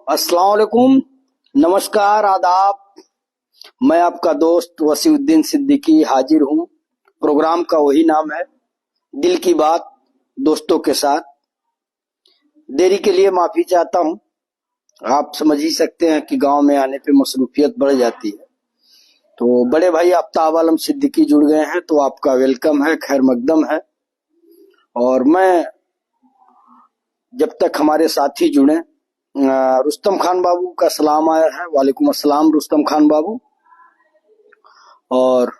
अस्सलाम वालेकुम। नमस्कार, आदाब। मैं आपका दोस्त वसीउद्दीन सिद्दीकी हाजिर हूँ। प्रोग्राम का वही नाम है, दिल की बात दोस्तों के साथ। देरी के लिए माफी चाहता हूँ। आप समझ ही सकते हैं कि गांव में आने पे मसरूफियत बढ़ जाती है। तो बड़े भाई आफ्ताब आलम सिद्दीकी जुड़ गए हैं, तो आपका वेलकम है, खैर मकदम है। और मैं जब तक हमारे साथी जुड़े, रुस्तम खान बाबू का सलाम आया है। वालेकुम अस्सलाम रुस्तम खान बाबू। और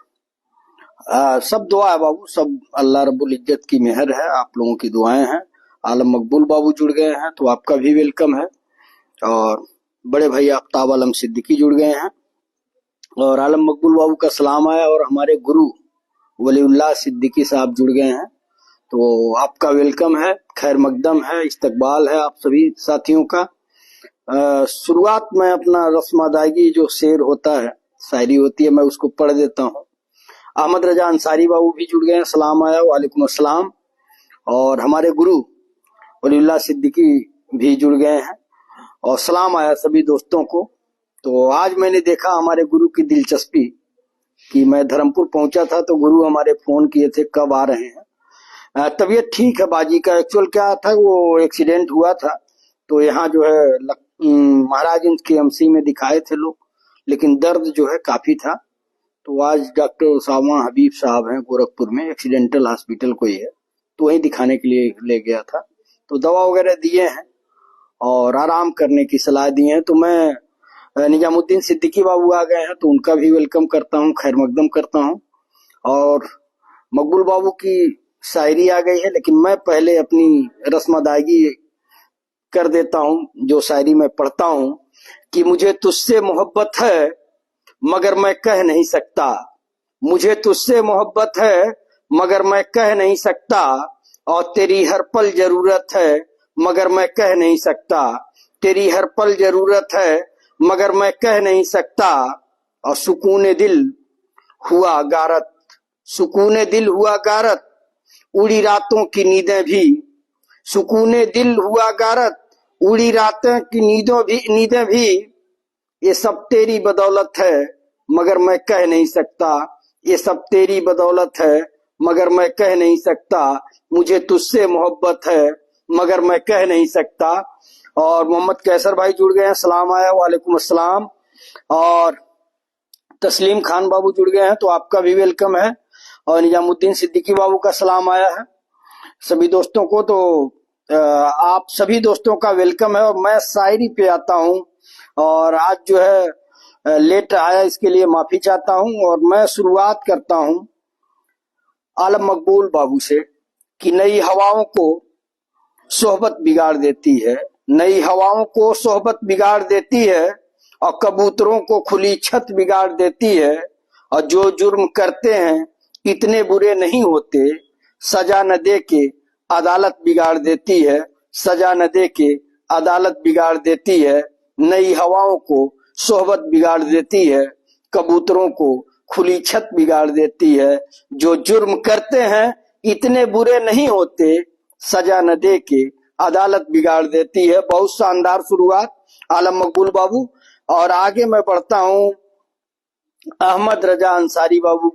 सब दुआ है बाबू, सब अल्लाह रब्बुल इज्जत की मेहर है, आप लोगों की दुआएं हैं। आलम मकबूल बाबू जुड़ गए हैं, तो आपका भी वेलकम है। और बड़े भाई आफ्ताब आलम सिद्दीकी जुड़ गए हैं, और आलम मकबूल बाबू का सलाम आया। और हमारे गुरु वलीउल्लाह सिद्दीकी साहब जुड़ गए हैं, तो आपका वेलकम है, खैर मकदम है, इस्तकबाल है आप सभी साथियों का। शुरुआत में अपना रस्म अदायगी जो शेर होता है, शायरी होती है, मैं उसको पढ़ देता हूँ। अहमद रजा अंसारी बाबू भी जुड़ गए हैं, सलाम आया, वालेकुम अस्सलाम। और हमारे गुरु वलीउल्लाह सिद्दीकी भी जुड़ गए हैं, और सलाम आया सभी दोस्तों को। तो आज मैंने देखा हमारे गुरु की दिलचस्पी कि मैं धर्मपुर पहुंचा था, तो गुरु हमारे फोन किए थे कब आ रहे हैं। तबीयत ठीक है बाजी का। एक्चुअल क्या था, वो एक्सीडेंट हुआ था, तो यहाँ जो है महाराजगंज के एमसी में दिखाए थे लोग, लेकिन दर्द जो है काफी था। तो आज डॉक्टर उसामा हबीब साहब हैं गोरखपुर में, एक्सीडेंटल हॉस्पिटल कोई है, तो वहीं दिखाने के लिए ले गया था। तो दवा वगैरह दिए हैं और आराम करने की सलाह दी है। तो मैं निजामुद्दीन सिद्दीकी बाबू आ गए हैं, तो उनका भी वेलकम करता हूँ, खैर मकदम करता हूँ। और मकबूल बाबू की शायरी आ गई है, लेकिन मैं पहले अपनी रस्म अदायगी कर देता हूँ। जो शायरी मैं पढ़ता हूँ कि मुझे तुझसे मोहब्बत है मगर मैं कह नहीं सकता, मुझे तुझसे मोहब्बत है मगर मैं कह नहीं सकता, और तेरी हर पल जरूरत है मगर मैं कह नहीं सकता, तेरी हर पल जरूरत है मगर मैं कह नहीं सकता। और सुकून दिल हुआ गारत, सुकून दिल हुआ गारत, उड़ी रातों की नींदें भी, सुकून दिल हुआ गारत, उड़ी रातों की नींदें भी, ये सब तेरी बदौलत है मगर मैं कह नहीं सकता, ये सब तेरी बदौलत है मगर मैं कह नहीं सकता, मुझे तुझसे मोहब्बत है मगर मैं कह नहीं सकता। और मोहम्मद कैसर भाई जुड़ गए हैं, सलाम आया, वालेकुम अस्सलाम। और तस्लीम खान बाबू जुड़ गए हैं, तो आपका भी वेलकम है। और निजामुद्दीन सिद्दीकी बाबू का सलाम आया है सभी दोस्तों को। तो आप सभी दोस्तों का वेलकम है। और मैं शायरी पे आता हूँ, और आज जो है लेट आया, इसके लिए माफी चाहता हूँ। और मैं शुरुआत करता हूँ आलम मकबूल बाबू से कि नई हवाओं को सोहबत बिगाड़ देती है, नई हवाओं को सोहबत बिगाड़ देती है, और कबूतरों को खुली छत बिगाड़ देती है। और जो जुर्म करते हैं इतने बुरे नहीं होते, सजा न दे के अदालत बिगाड़ देती है, सजा न दे के अदालत बिगाड़ देती है। नई हवाओं को सोहबत बिगाड़ देती है, कबूतरों को खुली छत बिगाड़ देती है। जो जुर्म करते हैं इतने बुरे नहीं होते, सजा न दे के अदालत बिगाड़ देती है। बहुत शानदार शुरुआत आलम मकबूल बाबू। और आगे मैं बढ़ता हूँ अहमद रजा अंसारी बाबू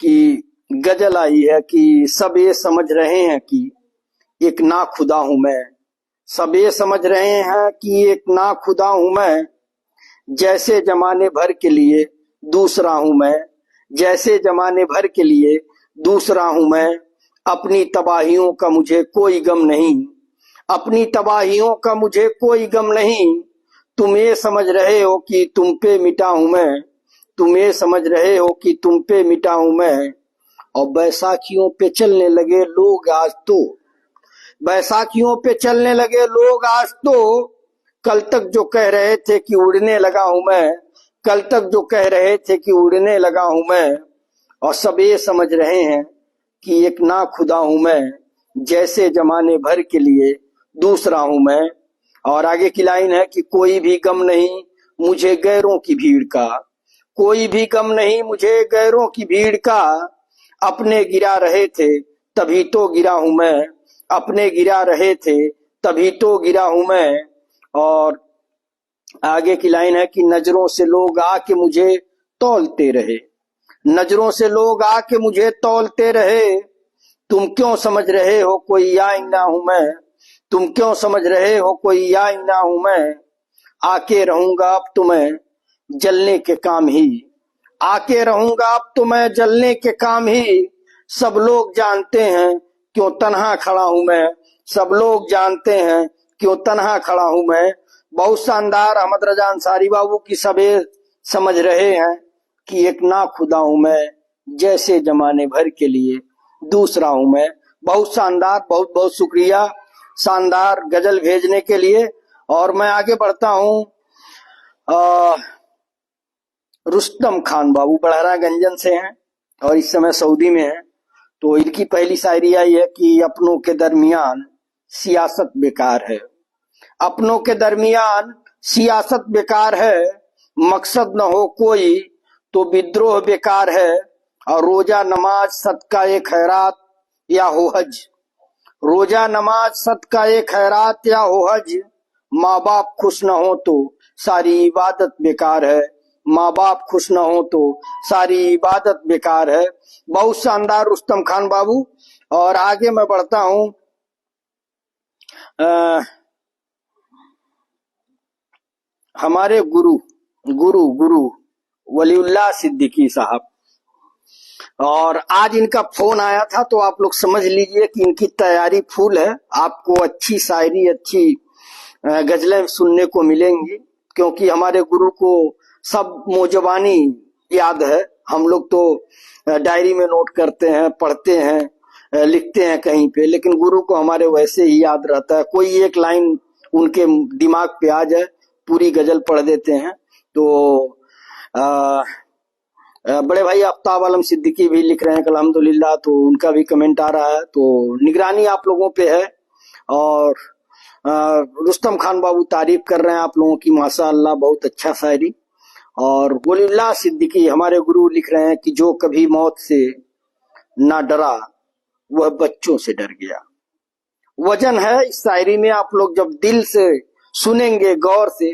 की गजल आई है कि सब ये समझ रहे हैं कि एक ना खुदा हूं मैं, सब ये समझ रहे हैं कि एक ना खुदा हूं मैं, जैसे जमाने भर के लिए दूसरा हूं मैं, जैसे जमाने भर के लिए दूसरा हूं मैं। अपनी तबाहियों का मुझे कोई गम नहीं, अपनी तबाहियों का मुझे कोई गम नहीं। तुम ये समझ रहे हो कि तुम पे मिटा हूं मैं, तुम ये समझ रहे हो कि तुम पे मिटा हूं मैं। और बैसाखियों पे चलने लगे लोग आज तो, बैसाखियों पे चलने लगे लोग आज तो, कल तक जो कह रहे थे कि उड़ने लगा हूं मैं, कल तक जो कह रहे थे कि उड़ने लगा हूं मैं। और सब ये समझ रहे हैं कि एक ना खुदा हूं मैं, जैसे जमाने भर के लिए दूसरा हूं मैं। और आगे की लाइन है कि कोई भी गम नहीं मुझे गैरों की भीड़ का, कोई भी गम नहीं मुझे गैरों की भीड़ का। अपने गिरा रहे थे तभी तो गिरा हूं मैं, अपने गिरा रहे थे तभी तो गिरा हूं मैं। और आगे की लाइन है कि नजरों से लोग आके मुझे तौलते रहे, नजरों से लोग आके मुझे तौलते रहे, तुम क्यों समझ रहे हो कोई आईना हूं मैं, तुम क्यों समझ रहे हो कोई आईना हूं मैं, आके रहूंगा अब तो मैं जलने के काम ही, आके रहूंगा अब तो मैं जलने के काम ही, सब लोग जानते हैं क्यों तन्हा खड़ा हूं मैं, सब लोग जानते हैं क्यों तन्हा खड़ा हूं मैं। बहुत शानदार अहमद रजा अंसारी बाबू की सभी समझ रहे हैं कि एक ना खुदा हूं मैं, जैसे जमाने भर के लिए दूसरा हूं मैं। बहुत शानदार, बहुत बहुत शुक्रिया शानदार गजल भेजने के लिए। और मैं आगे बढ़ता हूं। रुस्तम खान बाबू बड़हरा गंजन से हैं और इस समय सऊदी में हैं। तो इनकी पहली शायरी आई है कि अपनों के दरमियान सियासत बेकार है, अपनों के दरमियान सियासत बेकार है, मकसद न हो कोई तो विद्रोह बेकार है, और रोजा नमाज सदका ए खैरात या हो हज, रोजा नमाज सदका ए खैरात या हो हज, माँ बाप खुश न हो तो सारी इबादत बेकार है, माँ बाप खुश न हो तो सारी इबादत बेकार है। बहुत शानदार रुस्तम खान बाबू। और आगे मैं बढ़ता हूं। हमारे गुरु गुरु गुरु वलीउल्लाह सिद्दीकी साहब, और आज इनका फोन आया था तो आप लोग समझ लीजिए कि इनकी तैयारी फुल है। आपको अच्छी शायरी, अच्छी गजलें सुनने को मिलेंगी, क्योंकि हमारे गुरु को सब मोजबानी याद है। हम लोग तो डायरी में नोट करते हैं, पढ़ते हैं, लिखते हैं कहीं पे, लेकिन गुरु को हमारे वैसे ही याद रहता है। कोई एक लाइन उनके दिमाग पे आ जाए, पूरी गजल पढ़ देते हैं। तो बड़े भाई आफ्ताब आलम सिद्दीकी भी लिख रहे हैं अल्हम्दुलिल्लाह, तो उनका भी कमेंट आ रहा है। तो निगरानी आप लोगों पे है। और रुस्तम खान बाबू तारीफ कर रहे हैं आप लोगों की, माशाअल्लाह बहुत अच्छा शायरी। और वलीउल्लाह सिद्दीकी हमारे गुरु लिख रहे हैं कि जो कभी मौत से ना डरा वह बच्चों से डर गया। वजन है इस शायरी में। आप लोग जब दिल से सुनेंगे गौर से,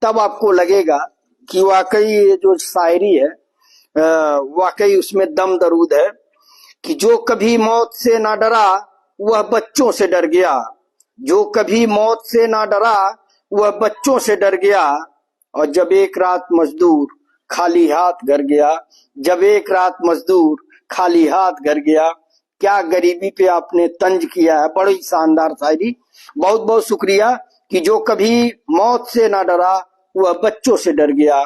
तब आपको लगेगा कि वाकई ये जो शायरी है वाकई उसमें दम दरूद है। कि जो कभी मौत से ना डरा वह बच्चों से डर गया, जो कभी मौत से ना डरा वह बच्चों से डर गया, और जब एक रात मजदूर खाली हाथ घर गया, जब एक रात मजदूर खाली हाथ घर गया, क्या गरीबी पे आपने तंज किया है। बड़ी शानदार शायरी, बहुत बहुत शुक्रिया। कि जो कभी मौत से ना डरा वह बच्चों से डर गया,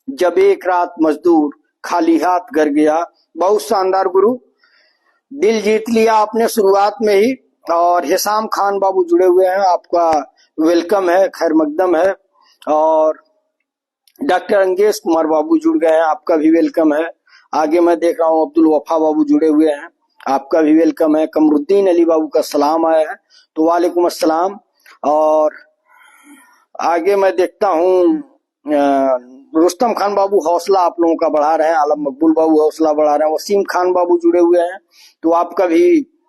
जब एक रात मजदूर खाली हाथ घर गया। बहुत शानदार गुरु, दिल जीत लिया आपने शुरुआत में ही। और हिसाम खान बाबू जुड़े हुए हैं, आपका वेलकम है, खैर मकदम है। और डॉक्टर अंगेश कुमार बाबू जुड़ गए हैं, आपका भी वेलकम है। आगे मैं देख रहा हूँ अब्दुल वफा बाबू जुड़े हुए हैं, आपका भी वेलकम है। कमरुद्दीन अली बाबू का सलाम आया है, तो वालेकुम अस्सलाम। और आगे मैं देखता हूँ रुस्तम खान बाबू हौसला आप लोगों का बढ़ा रहे हैं, आलम मकबूल बाबू हौसला बढ़ा रहे हैं, वसीम खान बाबू जुड़े हुए हैं, तो आपका भी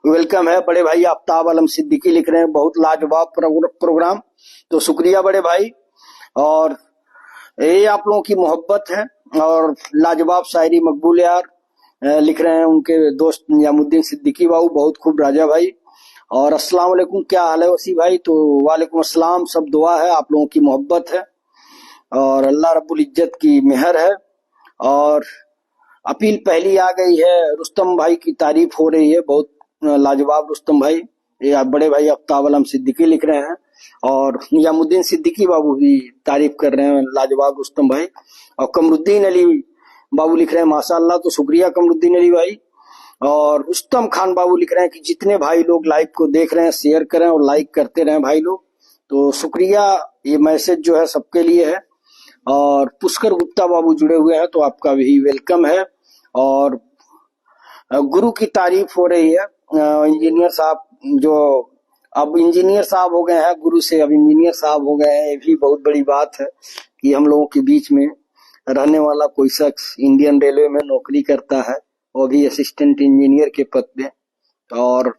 वेलकम है। बड़े भाई आफ्ताब आलम सिद्दीकी लिख रहे हैं, बहुत लाजवाब प्रोग्राम, तो शुक्रिया बड़े भाई। और ये आप लोगों की मोहब्बत है। और लाजवाब शायरी मकबूल यार लिख रहे हैं उनके दोस्त नियामुद्दीन सिद्दीकी बाबू, बहुत खूब राजा भाई। और अस्सलाम वालेकुम, क्या हाल है वसी भाई। तो वालेकुम अस्सलाम, सब दुआ है, आप लोगों की मोहब्बत है और अल्लाह रब्बुल इज्जत की मेहर है। और अपील पहली आ गई है, रुस्तम भाई की तारीफ हो रही है, बहुत लाजवाब रुस्तम भाई। ये आप बड़े भाई आफ्ताब आलम सिद्दीकी लिख रहे हैं, और नियामुद्दीन सिद्दीकी बाबू भी तारीफ कर रहे हैं, लाजवाब रुस्तम भाई। और कमरुद्दीन अली बाबू लिख रहे हैं माशाअल्लाह, तो शुक्रिया कमरुद्दीन अली भाई। और रुस्तम खान बाबू लिख रहे हैं कि जितने भाई लोग लाइव को देख रहे हैं शेयर करें और लाइक करते रहें भाई लोग, तो शुक्रिया। ये मैसेज जो है सबके लिए है। और पुष्कर गुप्ता बाबू जुड़े हुए हैं, तो आपका भी वेलकम है। और गुरु की तारीफ हो रही है, इंजीनियर साहब जो अब इंजीनियर साहब हो गए हैं, गुरु से अब इंजीनियर साहब हो गए हैं, ये भी बहुत बड़ी बात है कि हम लोगों के बीच में रहने वाला कोई शख्स इंडियन रेलवे में नौकरी करता है, वो भी असिस्टेंट इंजीनियर के पद पे। और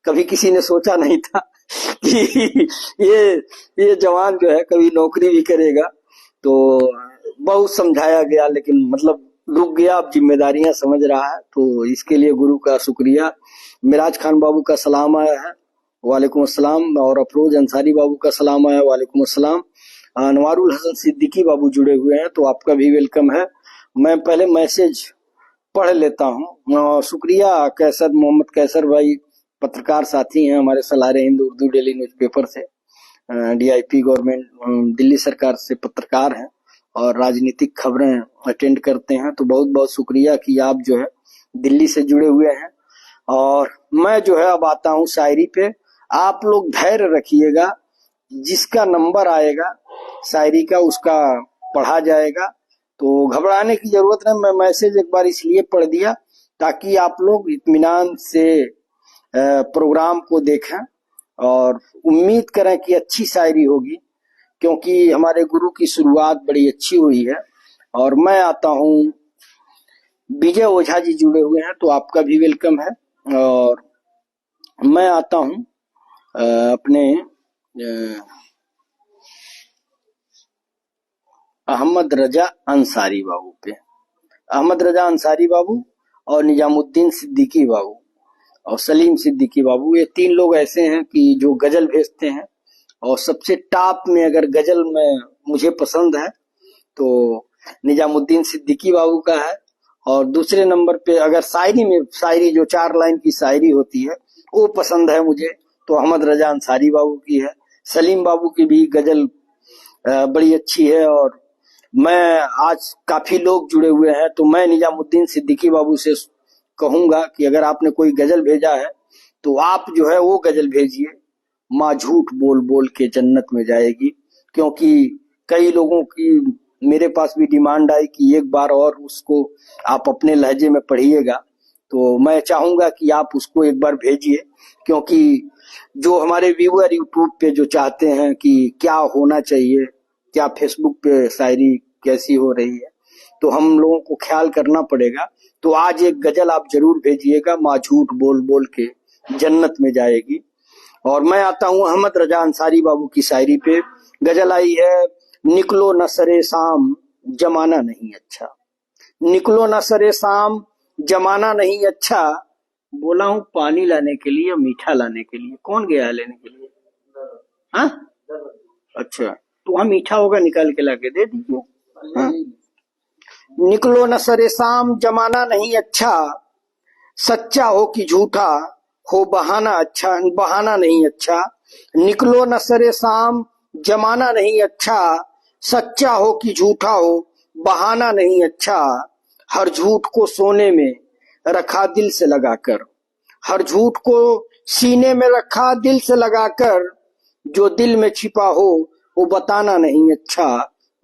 कभी किसी ने सोचा नहीं था कि ये जवान जो है कभी नौकरी भी करेगा। तो बहुत समझाया गया, लेकिन मतलब रुक गया, अब जिम्मेदारियां समझ रहा है, तो इसके लिए गुरु का शुक्रिया। मिराज खान बाबू का सलाम आया है, वालेकुम अस्सलाम। और अफरोज अंसारी बाबू का सलाम आया, वालेकुम अस्सलाम। अनवारुल हसन सिद्दीकी बाबू जुड़े हुए हैं, तो आपका भी वेलकम है। मैं पहले मैसेज पढ़ लेता हूँ। शुक्रिया कैसर, मोहम्मद कैसर भाई, पत्रकार साथी हैं हमारे, सलारे हिंद उर्दू डेली न्यूज़पेपर से, डीआईपी गवर्नमेंट दिल्ली सरकार से पत्रकार हैं और राजनीतिक खबरें अटेंड करते हैं। तो बहुत बहुत शुक्रिया कि आप जो है दिल्ली से जुड़े हुए हैं। और मैं जो है अब आता हूँ शायरी पे। आप लोग धैर्य रखिएगा, जिसका नंबर आएगा शायरी का उसका पढ़ा जाएगा, तो घबराने की जरूरत नहीं। मैं मैसेज एक बार इसलिए पढ़ दिया ताकि आप लोग इत्मीनान से प्रोग्राम को देखें और उम्मीद करें कि अच्छी शायरी होगी, क्योंकि हमारे गुरु की शुरुआत बड़ी अच्छी हुई है। और मैं आता हूँ, विजय ओझा जी जुड़े हुए हैं, तो आपका भी वेलकम है। और मैं आता हूँ अपने अहमद रजा अंसारी बाबू पे। अहमद रजा अंसारी बाबू और निजामुद्दीन सिद्दीकी बाबू और सलीम सिद्दीकी बाबू, ये तीन लोग ऐसे हैं कि जो गजल भेजते हैं। और सबसे टॉप में अगर गजल में मुझे पसंद है तो निजामुद्दीन सिद्दीकी बाबू का है। और दूसरे नंबर पे अगर शायरी में, शायरी जो 4 लाइन की शायरी होती है वो पसंद है मुझे, तो अहमद रजा अंसारी बाबू की है। सलीम बाबू की भी गजल बड़ी अच्छी है। और मैं आज काफी लोग जुड़े हुए हैं, तो मैं निजामुद्दीन सिद्दीकी बाबू से कहूंगा कि अगर आपने कोई गजल भेजा है तो आप जो है वो गजल भेजिए, माँ झूठ बोल बोल के जन्नत में जाएगी। क्योंकि कई लोगों की मेरे पास भी डिमांड आई कि एक बार और उसको आप अपने लहजे में पढ़िएगा, तो मैं चाहूंगा कि आप उसको एक बार भेजिए। क्योंकि जो हमारे व्यूअर यूट्यूब पे जो चाहते हैं कि क्या होना चाहिए, क्या फेसबुक पे शायरी कैसी हो रही है, तो हम लोगों को ख्याल करना पड़ेगा। तो आज एक गजल आप जरूर भेजिएगा, माँ झूठ बोल बोल के जन्नत में जाएगी। और मैं आता हूँ अहमद रजा अंसारी बाबू की शायरी पे। गजल आई है, निकलो न सरे शाम जमाना नहीं अच्छा। निकलो न सरे शाम जमाना नहीं अच्छा। बोला हूँ पानी लाने के लिए, मीठा लाने के लिए। कौन गया है लेने के लिए? हाँ, अच्छा, तो वहाँ मीठा होगा, निकाल के लाके दे दीजिए। हाँ? निकलो न सरे शाम जमाना नहीं अच्छा। सच्चा हो कि झूठा हो बहाना अच्छा, बहाना नहीं अच्छा। निकलो न सरे शाम जमाना नहीं अच्छा। सच्चा हो कि झूठा हो बहाना नहीं अच्छा। हर झूठ को सोने में रखा दिल से लगाकर, हर झूठ को सीने में रखा दिल से लगाकर। जो दिल में छिपा हो वो बताना नहीं अच्छा।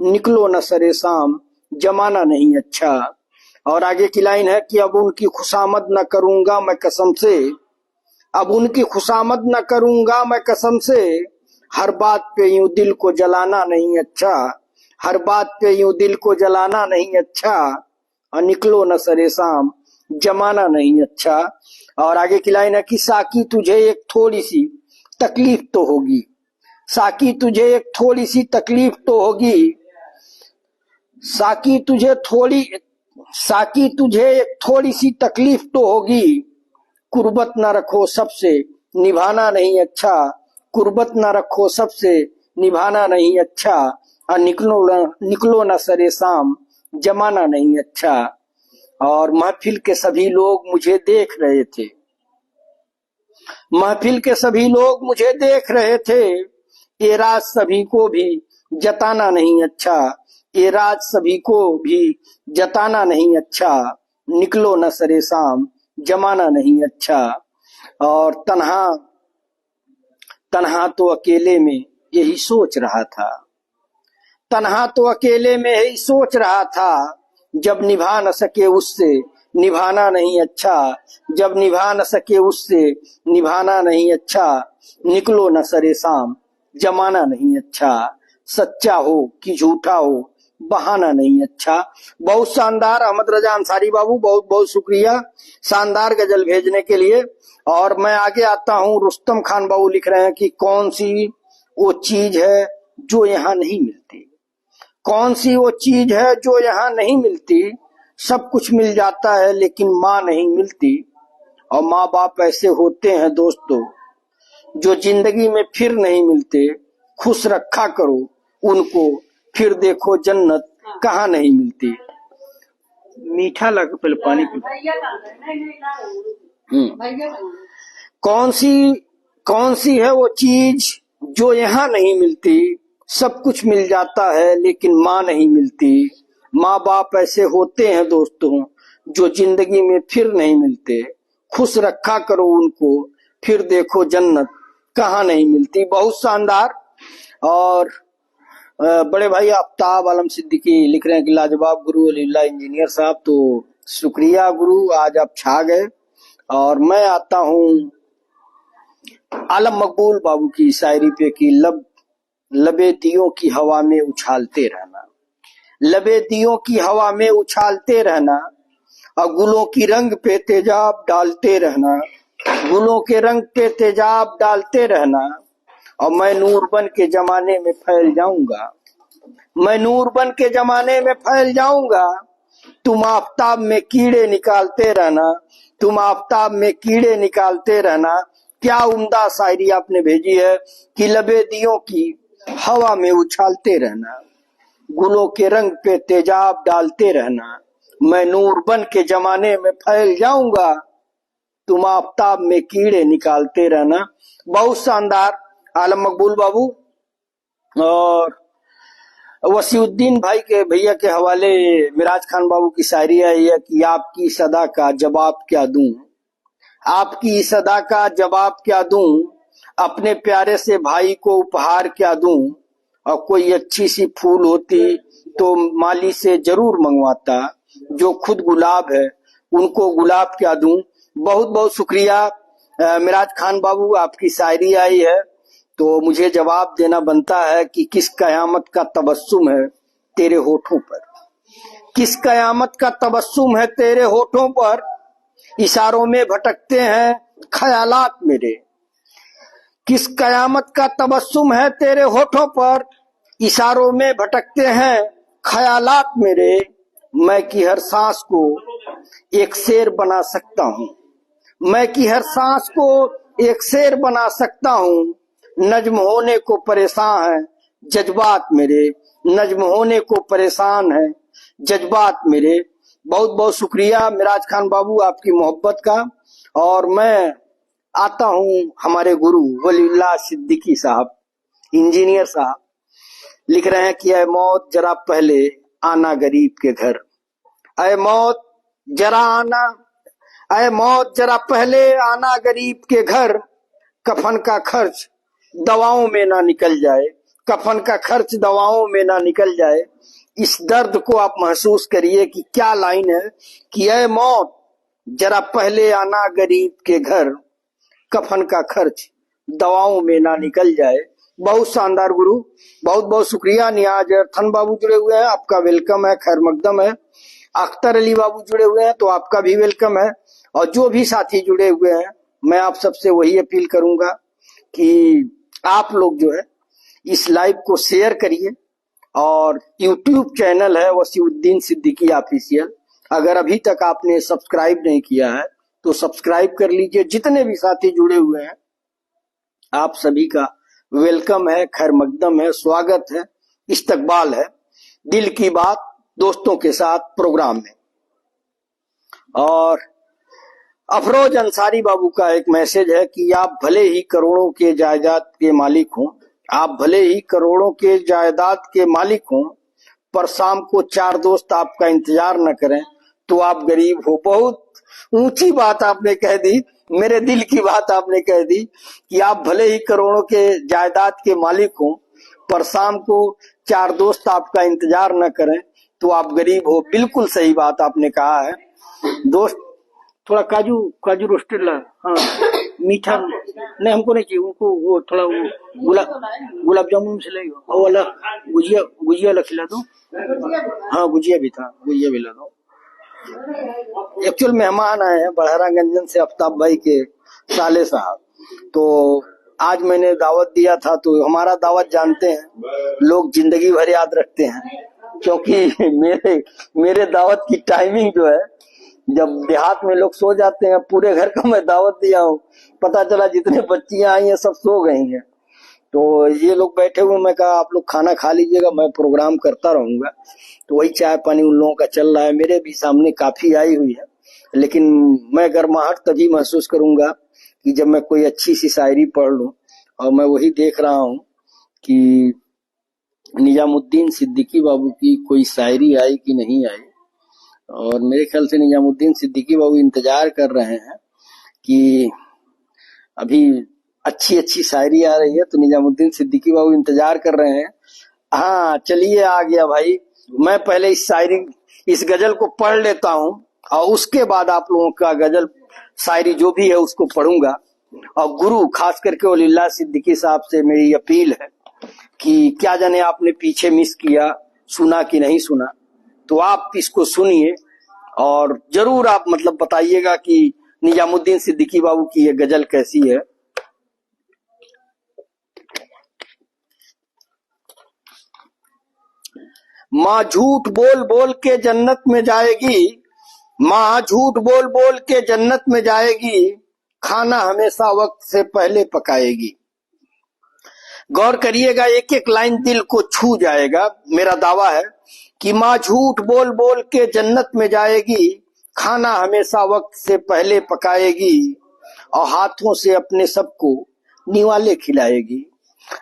निकलो न सरे शाम जमाना नहीं अच्छा। और आगे की लाइन है कि अब उनकी खुशामद न करूंगा मैं कसम से, अब उनकी खुशामद न करूंगा मैं कसम से। हर बात पे यूं दिल को जलाना नहीं अच्छा, हर बात पे यूं दिल को जलाना नहीं अच्छा। और निकलो न सरे शाम जमाना नहीं अच्छा। और आगे की लाइन है कि साकी तुझे एक थोड़ी सी तकलीफ तो होगी, साकी तुझे एक थोड़ी सी तकलीफ तो होगी। साकी तुझे थोड़ी, साकी तुझे एक थोड़ी सी तकलीफ तो होगी। कुर्बत न रखो सबसे निभाना नहीं अच्छा, कुर्बत न रखो सबसे निभाना नहीं अच्छा। और निकलो न सरे शाम जमाना नहीं अच्छा। और महफिल के सभी लोग मुझे देख रहे थे, महफिल के सभी लोग मुझे देख रहे थे। ये राज सभी को भी जताना नहीं अच्छा, ये राज सभी को भी जताना नहीं अच्छा। निकलो न सरे शाम जमाना नहीं अच्छा। और तन्हा तन्हा तो अकेले में यही सोच रहा था, तन्हा तो अकेले में यही सोच रहा था। जब निभा न सके उससे निभाना नहीं अच्छा, जब निभा न सके उससे निभाना नहीं अच्छा। निकलो न सरे शाम जमाना नहीं अच्छा। सच्चा हो कि झूठा हो बहाना नहीं अच्छा। बहुत शानदार अहमद रजा अंसारी बाबू, बहुत बहुत शुक्रिया शानदार गजल भेजने के लिए। और मैं आगे आता हूँ, रुस्तम खान बाबू लिख रहे हैं कि कौन सी वो चीज है जो यहाँ नहीं मिलती। कौन सी वो चीज है जो यहाँ नहीं मिलती। सब कुछ मिल जाता है लेकिन माँ नहीं मिलती। और माँ बाप ऐसे होते हैं दोस्तों जो जिंदगी में फिर नहीं मिलते। खुश रखा करो उनको, फिर देखो जन्नत कहाँ नहीं मिलती। मीठा लग पहले पानी पी। कौन सी है वो चीज जो यहाँ नहीं मिलती। सब कुछ मिल जाता है लेकिन माँ नहीं मिलती। माँ बाप ऐसे होते हैं दोस्तों जो जिंदगी में फिर नहीं मिलते। खुश रखा करो उनको, फिर देखो जन्नत कहाँ नहीं मिलती। बहुत शानदार। और बड़े भाई आफ्ताब आलम सिद्दीकी लिख रहे हैं कि लाजवाब गुरु अलील्लाह इंजीनियर साहब। तो शुक्रिया गुरु, आज आप छा गए। और मैं आता हूँ आलम मकबूल बाबू की शायरी पे कि लबे दियों की हवा में उछालते रहना। लबे दियों की हवा में उछालते रहना। और गुलों की रंग पे तेजाब डालते रहना। गुलों के रंग पे तेजाब डालते रहना। और मैं नूर बन के जमाने में फैल जाऊंगा। मैं नूर बन के जमाने में फैल जाऊंगा। तुम आफताब में कीड़े निकालते रहना। तुम आफताब में कीड़े निकालते रहना। क्या उम्दा शायरी आपने भेजी है कि लबे दियों की हवा में उछालते रहना। गुलों के रंग पे तेजाब डालते रहना। मैं नूर बन के जमाने में फैल जाऊंगा। तुम आफताब में कीड़े निकालते रहना। बहुत शानदार आलम मकबूल बाबू। और वसीउद्दीन भाई के भैया के हवाले मिराज खान बाबू की शायरी आई है कि आपकी सदा का जवाब क्या दूं। आपकी सदा का जवाब क्या दूं। अपने प्यारे से भाई को उपहार क्या दूं। और कोई अच्छी सी फूल होती तो माली से जरूर मंगवाता। जो खुद गुलाब है उनको गुलाब क्या दूं। बहुत बहुत शुक्रिया मिराज खान बाबू, आपकी शायरी आई है तो मुझे जवाब देना बनता है कि किस कयामत का तबस्सुम है तेरे होठों पर। किस कयामत का तबस्सुम है तेरे होठों पर। इशारों में भटकते हैं ख्यालात मेरे। किस कयामत का तबस्सुम है तेरे होठों पर। इशारों में भटकते हैं ख्यालात मेरे। मैं की हर सांस को एक शेर बना सकता हूँ। मैं की हर सांस को एक शेर बना सकता हूँ। नज्म होने को परेशान है जज्बात मेरे। नज्म होने को परेशान है जज्बात मेरे। बहुत बहुत शुक्रिया मिराज खान बाबू आपकी मोहब्बत का। और मैं आता हूँ हमारे गुरु वलीउल्लाह सिद्दीकी साहब इंजीनियर साहब लिख रहे हैं कि ऐ मौत जरा पहले आना गरीब के घर। ऐ मौत जरा आना, ऐ मौत जरा पहले आना गरीब के घर। कफन का खर्च दवाओं में ना निकल जाए। कफन का खर्च दवाओं में ना निकल जाए। इस दर्द को आप महसूस करिए कि क्या लाइन है कि ऐ मौत जरा पहले आना गरीब के घर। कफन का खर्च दवाओं में ना निकल जाए। बहुत शानदार गुरु, बहुत बहुत शुक्रिया। नियाज अर्थन बाबू जुड़े हुए हैं, आपका वेलकम है, खैर मकदम है। अख्तर अली बाबू जुड़े हुए हैं तो आपका भी वेलकम है। और जो भी साथी जुड़े हुए हैं मैं आप सबसे वही अपील करूंगा कि आप लोग जो है इस लाइव को शेयर करिए। और यूट्यूब चैनल है वसीउद्दीन सिद्दीकी ऑफिशियल, अगर अभी तक आपने सब्सक्राइब नहीं किया है तो सब्सक्राइब कर लीजिए। जितने भी साथी जुड़े हुए हैं आप सभी का वेलकम है, खैर मकदम है, स्वागत है, इस्तकबाल है। दिल की बात दोस्तों के साथ प्रोग्राम में। और अफरोज अंसारी बाबू का एक मैसेज है कि आप भले ही करोड़ों के जायदाद के मालिक हों, आप भले ही करोड़ों के जायदाद के मालिक हों, पर शाम को 4 दोस्त आपका इंतजार न करें तो आप गरीब हो। बहुत ऊंची बात आपने कह दी, मेरे दिल की बात आपने कह दी कि आप भले ही करोड़ों के जायदाद के मालिक हों, पर शाम को 4 दोस्त आपका इंतजार न करें तो आप गरीब हो। बिल्कुल सही बात आपने कहा है दोस्त। थोड़ा काजू काजू रोस्टेड ला, हाँ मीठा नहीं हमको नहीं चाहिए, उनको वो थोड़ा वो गुलाब जामुन से ले वो वाला गुजिया गुजिया ला खिला दो। हाँ गुजिया भी था, गुजिया भी ला दो। एक्चुअल मेहमान आए हैं बड़हरागंजन से, आफ्ताब भाई के साले साहब। तो आज मैंने दावत दिया था, तो हमारा दावत जानते हैं लोग जिंदगी भर याद रखते हैं, क्योंकि मेरे दावत की टाइमिंग जो है, जब देहात में लोग सो जाते हैं, पूरे घर का मैं दावत दिया हूँ, पता चला जितने बच्चियां आई हैं सब सो गई हैं। तो ये लोग बैठे हुए, मैं कहा आप लोग खाना खा लीजिएगा, मैं प्रोग्राम करता रहूंगा। तो वही चाय पानी उन लोगों का चल रहा है। मेरे भी सामने काफी आई हुई है, लेकिन मैं गर्माहट तभी महसूस करूंगा कि जब मैं कोई अच्छी सी शायरी पढ़ लूं। और मैं वही देख रहा हूं कि निजामुद्दीन सिद्दीकी बाबू की कोई शायरी आई कि नहीं आई। और मेरे ख्याल से निजामुद्दीन सिद्दीकी बाबू इंतजार कर रहे हैं कि अभी अच्छी अच्छी शायरी आ रही है, तो निजामुद्दीन सिद्दीकी बाबू इंतजार कर रहे हैं। हाँ चलिए आ गया भाई। मैं पहले इस गजल को पढ़ लेता हूँ, और उसके बाद आप लोगों का गजल शायरी जो भी है उसको पढ़ूंगा। और गुरु खास करके वलील्लाह सिद्दीकी साहब से मेरी अपील है कि क्या जाने आपने पीछे मिस किया, सुना कि नहीं सुना, तो आप इसको सुनिए और जरूर आप मतलब बताइएगा कि निजामुद्दीन सिद्दीकी बाबू की ये गजल कैसी है। माँ झूठ बोल बोल के जन्नत में जाएगी, माँ झूठ बोल बोल के जन्नत में जाएगी, खाना हमेशा वक्त से पहले पकाएगी। गौर करिएगा, एक एक लाइन दिल को छू जाएगा। मेरा दावा है कि माँ झूठ बोल बोल के जन्नत में जाएगी, खाना हमेशा वक्त से पहले पकाएगी, और हाथों से अपने सबको निवाले खिलाएगी।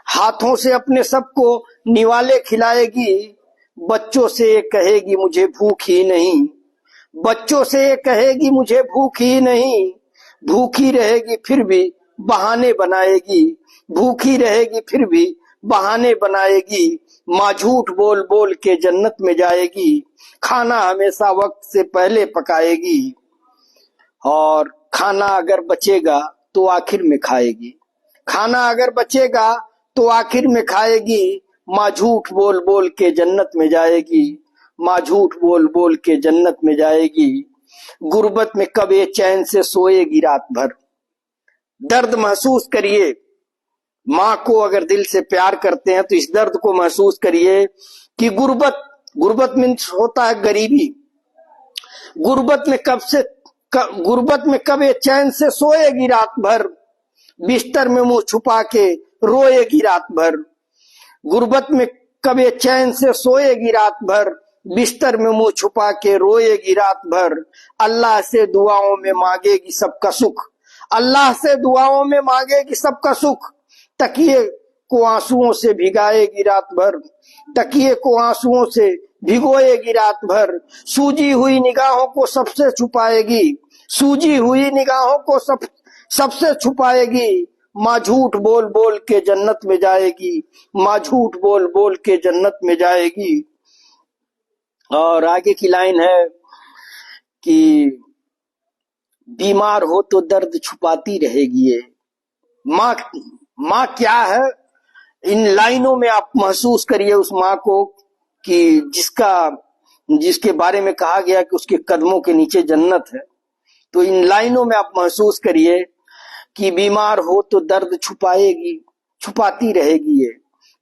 हाथों से अपने सबको निवाले खिलाएगी। बच्चों से ये कहेगी मुझे भूख ही नहीं, बच्चों से ये कहेगी मुझे भूख ही नहीं, भूखी रहेगी फिर भी बहाने बनाएगी, भूखी रहेगी फिर भी बहाने बनाएगी। माँ झूठ बोल बोल के जन्नत में जाएगी, खाना हमेशा वक्त से पहले पकाएगी, और खाना अगर बचेगा तो आखिर में खाएगी, खाना अगर बचेगा तो आखिर में खाएगी। माँ झूठ बोल बोल के जन्नत में जाएगी, माँ झूठ बोल बोल के जन्नत में जाएगी। गुर्बत में कब ये चैन से सोएगी रात भर। दर्द महसूस करिए, माँ को अगर दिल से प्यार करते हैं तो इस दर्द को महसूस करिए कि गुर्बत मीन्स होता है गरीबी। गुर्बत में कब ये चैन से सोएगी रात भर, बिस्तर में मुंह छुपा के रोएगी रात भर। गुर्बत में कब ये चैन से सोएगी रात भर, बिस्तर में मुंह छुपा के रोएगी रात भर। अल्लाह से दुआओं में मांगेगी सबका सुख, अल्लाह से दुआओं में मांगेगी सबका सुख। तकिए को आंसुओं से भिगाएगी रात भर, तकिए को आंसुओं से भिगोएगी रात भर। सूजी हुई निगाहों को सबसे छुपाएगी, सूजी हुई निगाहों को सबसे छुपाएगी। माँ झूठ बोल बोल के जन्नत में जाएगी, माँ झूठ बोल बोल के जन्नत में जाएगी। और आगे की लाइन है कि बीमार हो तो दर्द छुपाती रहेगी ये। माँ क्या है, इन लाइनों में आप महसूस करिए उस माँ को कि जिसके बारे में कहा गया कि उसके कदमों के नीचे जन्नत है। तो इन लाइनों में आप महसूस करिए कि बीमार हो तो दर्द छुपाती रहेगी ये,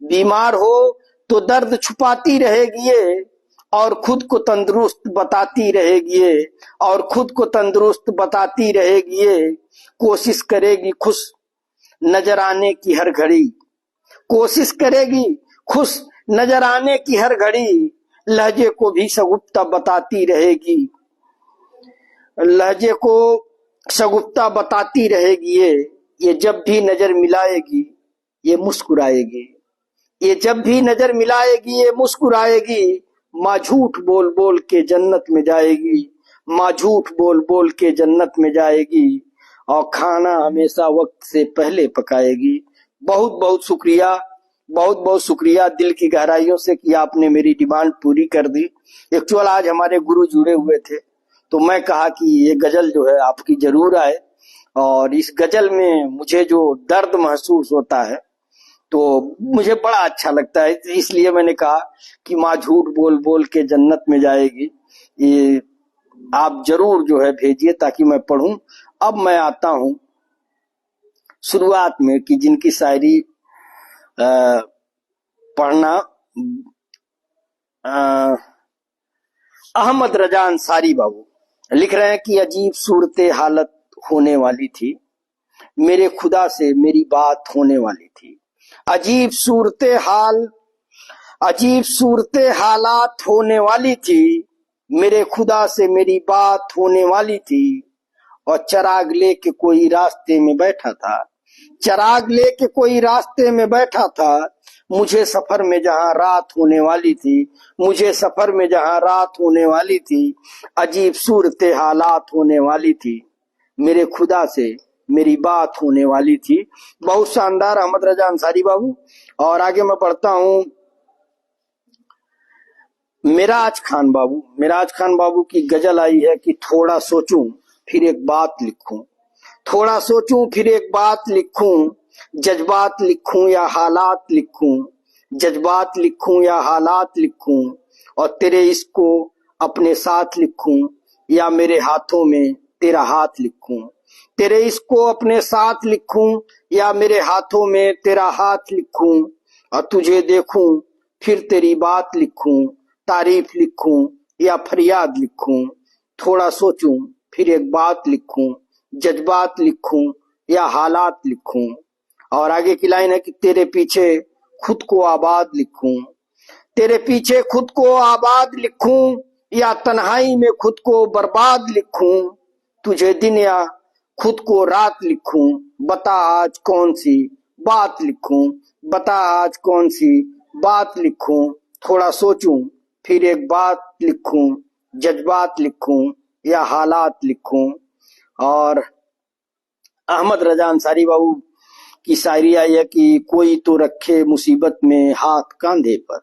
बीमार हो तो दर्द छुपाती रहेगी ये, और खुद को तंदुरुस्त बताती रहेगी ये, और खुद को तंदुरुस्त बताती रहेगी ये। कोशिश करेगी खुश नजर आने की हर घड़ी, कोशिश करेगी खुश नजर आने की हर घड़ी। लहजे को भी सगुप्ता बताती रहेगी, लहजे को सगुप्ता बताती रहेगी ये जब भी नजर मिलाएगी ये मुस्कुराएगी, ये जब भी नजर मिलाएगी ये मुस्कुराएगी। माँ झूठ बोल बोल के जन्नत में जाएगी, माँ झूठ बोल बोल के जन्नत में जाएगी, और खाना हमेशा वक्त से पहले पकाएगी। बहुत बहुत शुक्रिया, बहुत बहुत शुक्रिया दिल की गहराइयों से कि आपने मेरी डिमांड पूरी कर दी। एक्चुअल आज हमारे गुरु जुड़े हुए थे, तो मैं कहा कि ये गजल जो है आपकी जरूर आए, और इस गजल में मुझे जो दर्द महसूस होता है तो मुझे बड़ा अच्छा लगता है, इसलिए मैंने कहा कि माँ झूठ बोल बोल के जन्नत में जाएगी। ये आप जरूर जो है भेजिए ताकि मैं पढूं। अब मैं आता हूं शुरुआत में कि जिनकी शायरी पढ़ना अहमद रजा अंसारी बाबू लिख रहे हैं कि अजीब सूरत हालत होने वाली थी, मेरे खुदा से मेरी बात होने वाली थी। अजीब सूरत हाल अजीब सूरत हालात होने वाली थी, मेरे खुदा से मेरी बात होने वाली थी। और चिराग लेके कोई रास्ते में बैठा था, चिराग लेके कोई रास्ते में बैठा था, मुझे सफर में जहां रात होने वाली थी, मुझे सफर में जहां रात होने वाली थी, अजीब सूरत हालात होने वाली थी, मेरे खुदा से मेरी बात होने वाली थी। बहुत शानदार अहमद रजा अंसारी बाबू। और आगे मैं पढ़ता हूं मिराज खान बाबू की गजल आई है कि थोड़ा सोचूं फिर एक बात लिखूं, थोड़ा सोचूं फिर एक बात लिखूं, जज्बात लिखूं या हालात लिखूं, जज्बात लिखूं या हालात लिखूं, और तेरे इसको अपने साथ लिखूं या मेरे हाथों में तेरा हाथ लिखूं, तेरे इसको अपने साथ लिखूं या मेरे हाथों में तेरा हाथ लिखूं, और तुझे देखूं फिर तेरी बात लिखूं, तारीफ लिखूं या फरियाद लिखूं, थोड़ा सोचूं फिर एक बात लिखूं, जज्बात लिखूं या हालात लिखूं। और आगे की लाइन है कि तेरे पीछे खुद को आबाद लिखूं, तेरे पीछे खुद को आबाद लिखूं या तन्हाई में खुद को बर्बाद लिखूं, तुझे दिन या खुद को रात लिखूं, बता आज कौन सी बात लिखूं, बता आज कौन सी बात लिखूं, थोड़ा सोचूं फिर एक बात लिखूं, जज्बात लिखूं या हालात लिखूं। और अहमद रजा अंसारी बाबू की शायरी आई है कि कोई तो रखे मुसीबत में हाथ कांधे पर,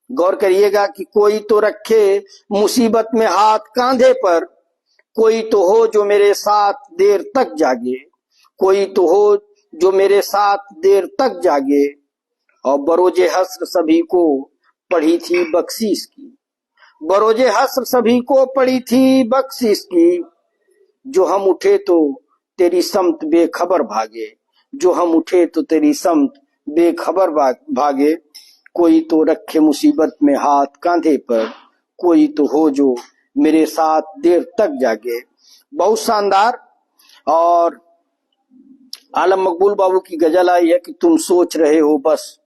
गौर करिएगा कि कोई तो रखे मुसीबत में हाथ कांधे पर, कोई तो हो जो मेरे साथ देर तक जागे, कोई तो हो जो मेरे साथ देर तक जागे, और बरोजे हस्र सभी को पढ़ी थी बख्शीश की, बरोजे हस्र सभी को पड़ी थी बख्शीश की, जो हम उठे तो तेरी समत बेखबर भागे, जो हम उठे तो तेरी समत बेखबर भागे, कोई तो रखे मुसीबत में हाथ कांधे पर, कोई तो हो जो मेरे साथ देर तक जागे। बहुत शानदार। और आलम मकबूल बाबू की गजल आई है कि तुम सोच रहे हो बस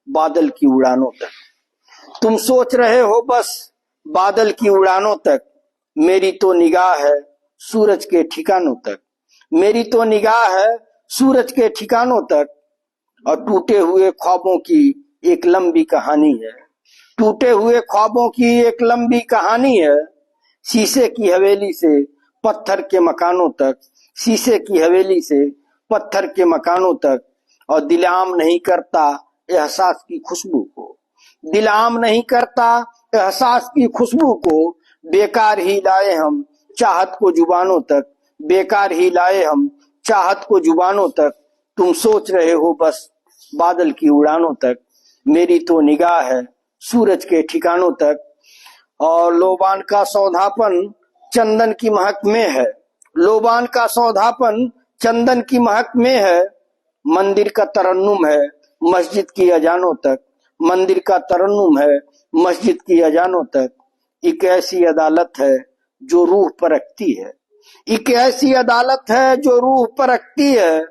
बादल की उड़ानों तक, तुम सोच रहे हो बस बादल की उड़ानों तक, मेरी तो निगाह है सूरज के ठिकानों तक, मेरी तो निगाह है सूरज के ठिकानों तक, और टूटे हुए ख्वाबों की एक लंबी कहानी है, टूटे हुए ख्वाबों की एक लंबी कहानी है, शीशे की हवेली से पत्थर के मकानों तक, शीशे की हवेली से पत्थर के मकानों तक, और दिल आम नहीं करता एहसास की खुशबू को, दिल आम नहीं करता एहसास की खुशबू को, बेकार ही लाए हम चाहत को जुबानों तक, बेकार ही लाए हम चाहत को जुबानों तक, तुम सोच रहे हो बस बादल की उड़ानों तक, मेरी तो निगाह है सूरज के ठिकानों तक। और लोबान का सौधापन चंदन की महक में है, लोबान का सौधापन चंदन की महक में है, मंदिर का तरन्नुम है मस्जिद की अजानों तक, मंदिर का तरन्नुम है मस्जिद की अजानों तक, एक ऐसी अदालत है जो रूह परखती है, एक ऐसी अदालत है जो रूह परखती है,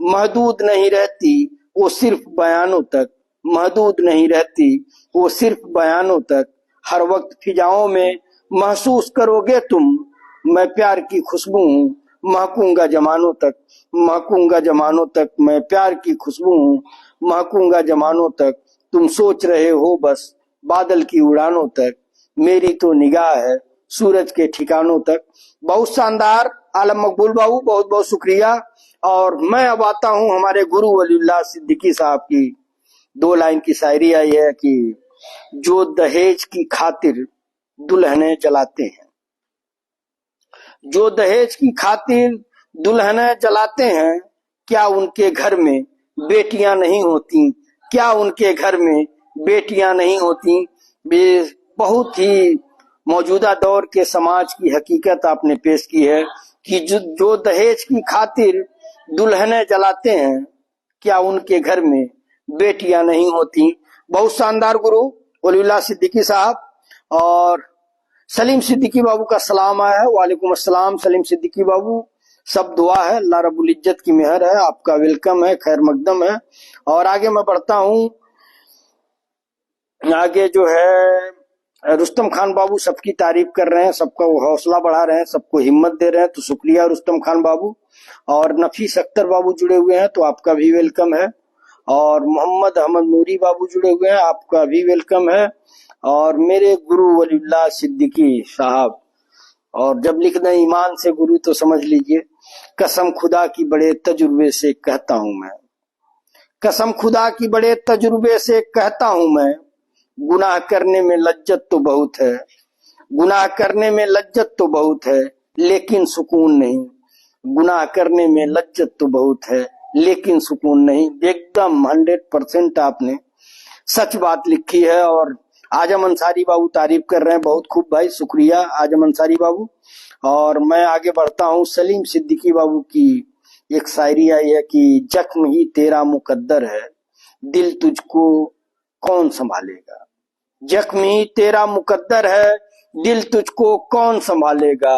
महदूद नहीं रहती वो सिर्फ बयानों तक, महदूद नहीं रहती वो सिर्फ बयानों तक, हर वक्त फिजाओं में महसूस करोगे तुम, मैं प्यार की खुशबू हूँ महकूंगा जमानों तक, महकूंगा जमानों तक, मैं प्यार की खुशबू हूँ महकूंगा जमानों तक, तुम सोच रहे हो बस बादल की उड़ानों तक, मेरी तो निगाह है सूरज के ठिकानों तक। बहुत शानदार आलम मकबूल बाबू, बहुत बहुत शुक्रिया। और मैं अब आता हूँ हमारे गुरु वलीउल्लाह सिद्दीकी साहब की 2 लाइन की शायरी आई है कि जो दहेज की खातिर दुल्हने जलाते हैं, जो दहेज की खातिर दुल्हनें जलाते हैं, क्या उनके घर में बेटियां नहीं होती? क्या उनके घर में बेटियां नहीं होती? वे बहुत ही मौजूदा दौर के समाज की हकीकत आपने पेश की है कि जो दहेज की खातिर दुल्हनें जलाते हैं, क्या उनके घर में बेटियां नहीं होती? बहुत शानदार गुरु वलीउल्लाह सिद्दीकी साहब और सलीम सिद्दीकी बाबू का सलाम आया है। वालेकुम अस्सलाम सलीम सिद्दीकी बाबू। सब दुआ है, अल्लाह रब्बुल इज्जत की मेहर है, आपका वेलकम है, खैर मकदम है। और आगे मैं बढ़ता हूँ। आगे जो है रुस्तम खान बाबू सबकी तारीफ कर रहे हैं, सबका हौसला बढ़ा रहे हैं, सबको हिम्मत दे रहे हैं, तो शुक्रिया रुस्तम खान बाबू। और नफीस अख्तर बाबू जुड़े हुए हैं, तो आपका भी वेलकम है। और मोहम्मद अहमद नूरी बाबू जुड़े हुए हैं, आपका भी वेलकम है। और मेरे गुरु वलीउल्लाह सिद्दीकी साहब, और जब लिख दें ईमान से गुरु तो समझ लीजिए कसम खुदा की बड़े तजुर्बे से कहता हूं मैं, कसम खुदा की बड़े तजुर्बे से कहता हूं मैं, गुनाह करने में लज्जत तो बहुत है, गुनाह करने में लज्जत तो बहुत है, लेकिन सुकून नहीं। गुनाह करने में लज्जत तो बहुत है, लेकिन सुकून नहीं। एकदम 100% आपने सच बात लिखी है। और आजम अंसारी बाबू तारीफ कर रहे हैं, बहुत खूब भाई, शुक्रिया आजम अंसारी बाबू। और मैं आगे बढ़ता हूँ। सलीम सिद्दीकी बाबू की एक शायरी आई है कि जख्म ही तेरा मुकद्दर है, दिल तुझको कौन संभालेगा? जख्म ही तेरा मुकद्दर है, दिल तुझको कौन संभालेगा?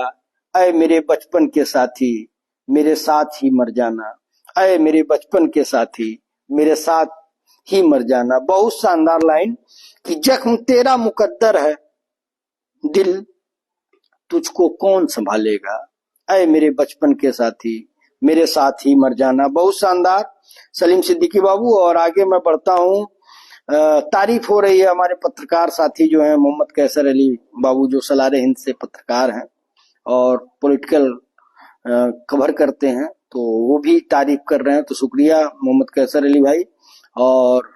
ऐ मेरे बचपन के साथी, मेरे साथ ही मर जाना। ऐ मेरे बचपन के साथी, मेरे साथ ही मर जाना। बहुत शानदार लाइन कि जख्म तेरा मुकद्दर है, दिल तुझको कौन संभालेगा? ऐ मेरे बचपन के साथी, मेरे साथ ही मर जाना। बहुत शानदार सलीम सिद्दीकी बाबू। और आगे मैं बढ़ता हूँ। तारीफ हो रही है, हमारे पत्रकार साथी जो हैं मोहम्मद कैसर अली बाबू, जो सलारे हिंद से पत्रकार हैं और पॉलिटिकल कवर करते हैं, तो वो भी तारीफ कर रहे हैं, तो शुक्रिया मोहम्मद कैसर अली भाई। और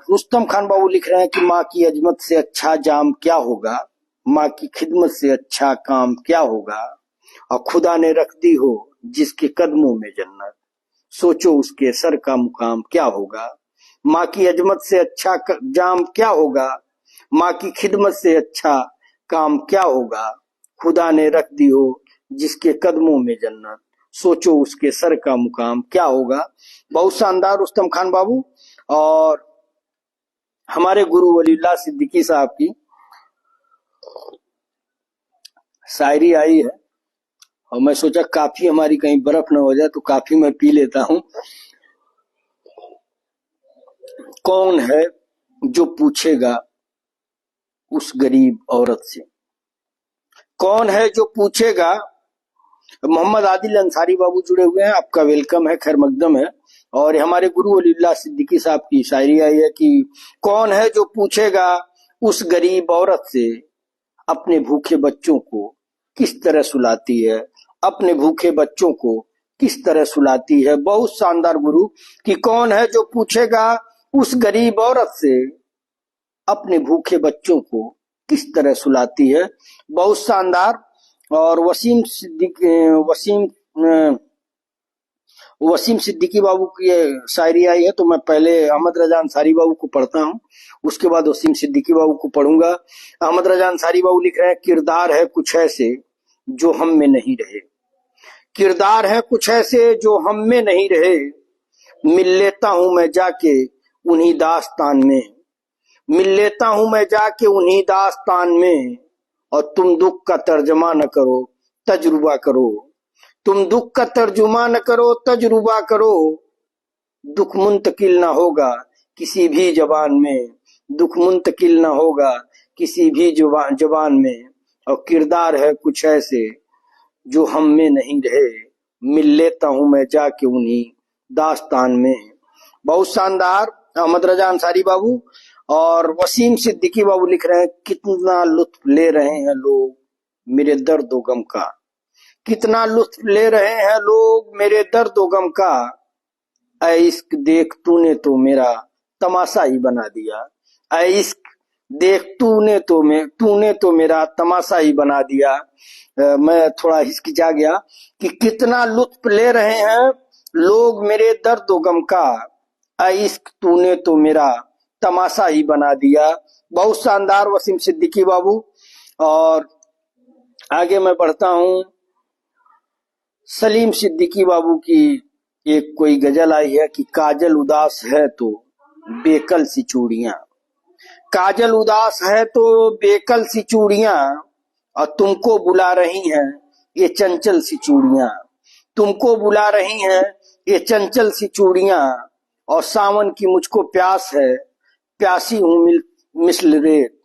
रुस्तम खान बाबू लिख रहे हैं कि माँ की अजमत से अच्छा जाम क्या होगा, माँ की खिदमत से अच्छा काम क्या होगा, और खुदा ने रख दी हो जिसके कदमों में जन्नत, सोचो उसके सर का मुकाम क्या होगा। माँ की अजमत से अच्छा जाम क्या होगा, माँ की खिदमत से अच्छा काम क्या होगा, खुदा ने रख दी हो जिसके कदमों में जन्नत, सोचो उसके सर का मुकाम क्या होगा। बहुत शानदार रुस्तम खान बाबू। और हमारे गुरु वलीउल्लाह सिद्दीकी साहब की शायरी आई है, और मैं सोचा काफी हमारी कहीं बर्फ न हो जाए, तो काफी मैं पी लेता हूं। कौन है जो पूछेगा उस गरीब औरत से? कौन है जो पूछेगा? मोहम्मद आदिल अंसारी बाबू जुड़े हुए हैं, आपका वेलकम है, खैर मकदम है। और हमारे गुरु वलीउल्लाह सिद्दीकी साहब की शायरी आई है कि कौन है जो पूछेगा उस गरीब औरत से, अपने भूखे बच्चों को किस तरह सुलाती है, अपने भूखे बच्चों को किस तरह सुलाती है। बहुत शानदार गुरु कि कौन है जो पूछेगा उस गरीब औरत से, अपने भूखे बच्चों को किस तरह सुलाती है। बहुत शानदार। और वसीम सिद्दीकी बाबू की शायरी आई है, तो मैं पहले अहमद रजा अंसारी बाबू को पढ़ता हूँ, उसके बाद वसीम सिद्दीकी बाबू को पढ़ूंगा। अहमद रजा अंसारी बाबू लिख रहे हैं, किरदार है कुछ ऐसे जो हम में नहीं रहे, किरदार है कुछ ऐसे जो हम में नहीं रहे, मिल लेता हूं मैं जाके उन्हीं दास्तान में, मिल लेता हूं मैं जाके उन्हीं दास्तान में, और तुम दुख का तर्जमा न करो तजुर्बा करो, तुम दुख का तर्जुमा न करो तजुर्बा करो, दुख मुंतकिल ना होगा किसी भी जबान में, दुख मुंतकिल ना होगा किसी भी जबान में, और किरदार है कुछ ऐसे जो हम में नहीं रहे, मिल लेता हूं मैं जाके उन्हीं दास्तान में। बहुत शानदार अहमद रजा अंसारी बाबू। और वसीम सिद्दीकी बाबू लिख रहे हैं, कितना लुत्फ ले रहे हैं लोग मेरे दर्द व गम का, कितना लुत्फ ले रहे हैं लोग मेरे दर्द व गम का, ऐ इश्क देख तूने तो मेरा तमाशा ही बना दिया, ऐ इश्क देख तूने तो मेरा तमाशा ही बना दिया। मैं थोड़ा हिचकिचा गया कि कितना लुत्फ ले रहे हैं लोग मेरे दर्द व गम का। इश्क तूने तो मेरा तमाशा ही बना दिया। बहुत शानदार वसीम सिद्दीकी बाबू। और आगे मैं बढ़ता हूँ। सलीम सिद्दीकी बाबू की एक कोई गजल आई है कि काजल उदास है तो बेकल सी चूड़ियां, काजल उदास है तो बेकल सी चूड़ियां, और तुमको बुला रही हैं ये चंचल सी चूड़ियां, तुमको बुला रही हैं ये चंचल सी चूड़ियां। और सावन की मुझको प्यास है, प्यासी हूँ मिसल रेत,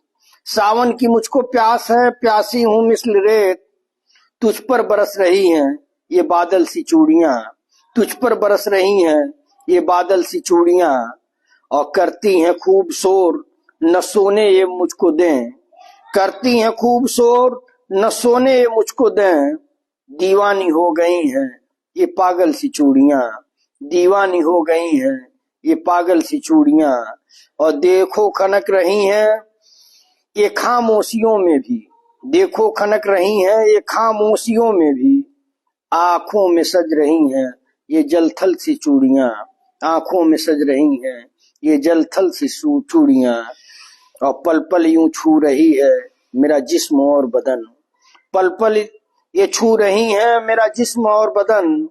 सावन की मुझको प्यास है, प्यासी हूँ मिसल रेत। तुझ पर बरस रही हैं ये बादल सी चूड़ियां, तुझ पर बरस रही हैं ये बादल सी चूड़ियां। और करती हैं खूब शोर न सोने ये मुझको दें, करती हैं खूब शोर न सोने ये मुझको दें। दीवानी हो गई हैं ये पागल सी चूड़ियां, दीवानी हो गई हैं ये पागल सी चूड़ियां। और देखो खनक रही हैं ये खामोशियों में भी, देखो खनक रही हैं ये खामोशियों में भी। आंखों में सज रही हैं ये जलथल सी चूड़ियां, आंखों में सज रही हैं ये जलथल सी चूड़ियां। और पल पल यूं छू रही है मेरा जिस्म और बदन, पल पल ये छू रही हैं मेरा जिस्म और बदन।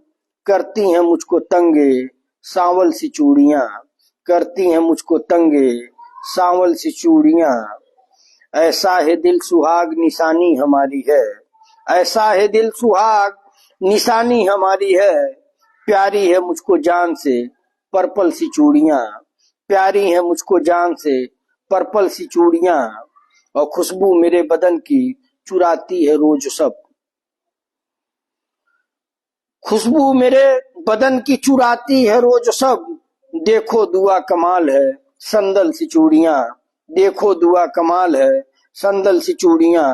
करती हैं मुझको तंगे सांवल सी चूड़ियां, करती हैं मुझको तंगे सांवल सी चूड़ियां। ऐसा है दिल सुहाग निशानी हमारी है, ऐसा है दिल सुहाग निशानी हमारी है। प्यारी है मुझको जान से पर्पल सी चूड़ियां, प्यारी है मुझको जान से पर्पल सी चूड़ियां। और खुशबू मेरे बदन की चुराती है रोज सब, खुशबू मेरे बदन की चुराती है रोज सब। देखो दुआ कमाल है संदल सी चूड़ियां, देखो दुआ कमाल है संदल सी चूड़ियां।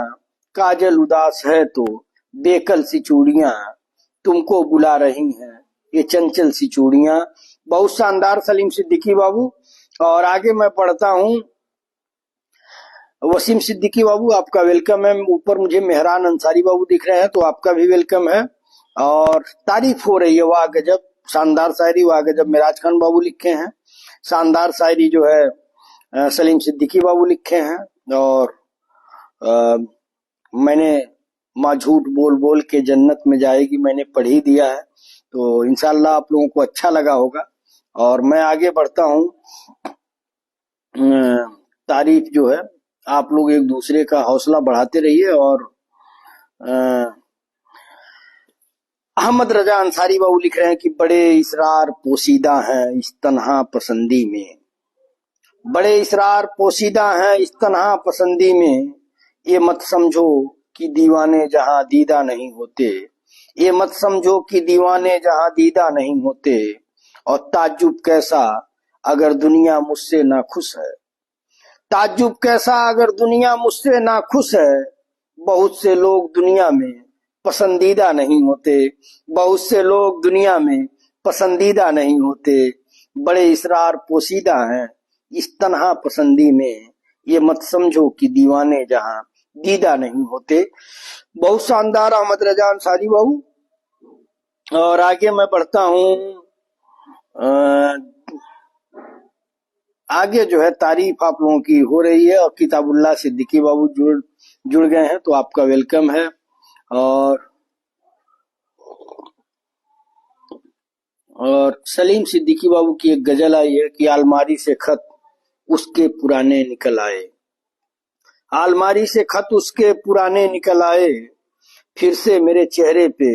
काजल उदास है तो बेकल सी चूड़ियां, तुमको बुला रही हैं ये चंचल सी चूड़ियां। बहुत शानदार सलीम सिद्दीकी बाबू। और आगे मैं पढ़ता हूँ। वसीम सिद्दीकी बाबू आपका वेलकम है। ऊपर मुझे मेहरान अंसारी बाबू दिख रहे हैं, तो आपका भी वेलकम है। और तारीफ हो रही है, वाह गजब, शानदार शायरी, वाह गजब मिराज खान बाबू लिखे हैं। शानदार शायरी जो है सलीम सिद्दीकी बाबू लिखे हैं। और मैंने माँ झूठ बोल बोल के जन्नत में जाएगी मैंने पढ़ ही दिया है, तो इंशाल्लाह आप लोगों को अच्छा लगा होगा। और मैं आगे बढ़ता हूँ। तारीफ जो है, आप लोग एक दूसरे का हौसला बढ़ाते रहिए। और अहमद रजा अंसारी बाबू लिख रहे हैं कि बड़े इसरार पोशीदा हैं इस तन्हा पसंदी में, बड़े इसरार पोशीदा हैं इस तन्हा पसंदी में। ये मत समझो कि दीवाने जहां दीदा नहीं होते, ये मत समझो कि दीवाने जहां दीदा नहीं होते। और ताज्जुब कैसा अगर दुनिया मुझसे ना खुश है, ताज्जुब कैसा अगर दुनिया मुझसे ना खुश है। बहुत से लोग दुनिया में पसंदीदा नहीं होते, बहुत से लोग दुनिया में पसंदीदा नहीं होते। बड़े इसरार पोशीदा हैं इस तन्हा पसंदी में, ये मत समझो कि दीवाने जहां दीदा नहीं होते। बहुत शानदार अहमद रजा अंसारी बाबू। और आगे मैं बढ़ता हूँ। आगे जो है तारीफ आप लोगों की हो रही है, और किताबुल्लाह सिद्दीकी बाबू जुड़ गए हैं, तो आपका वेलकम है। और सलीम सिद्दीकी बाबू की एक गजल आई है कि अलमारी से खत उसके पुराने निकल आए, अलमारी से खत उसके पुराने निकल आए। फिर से मेरे चेहरे पे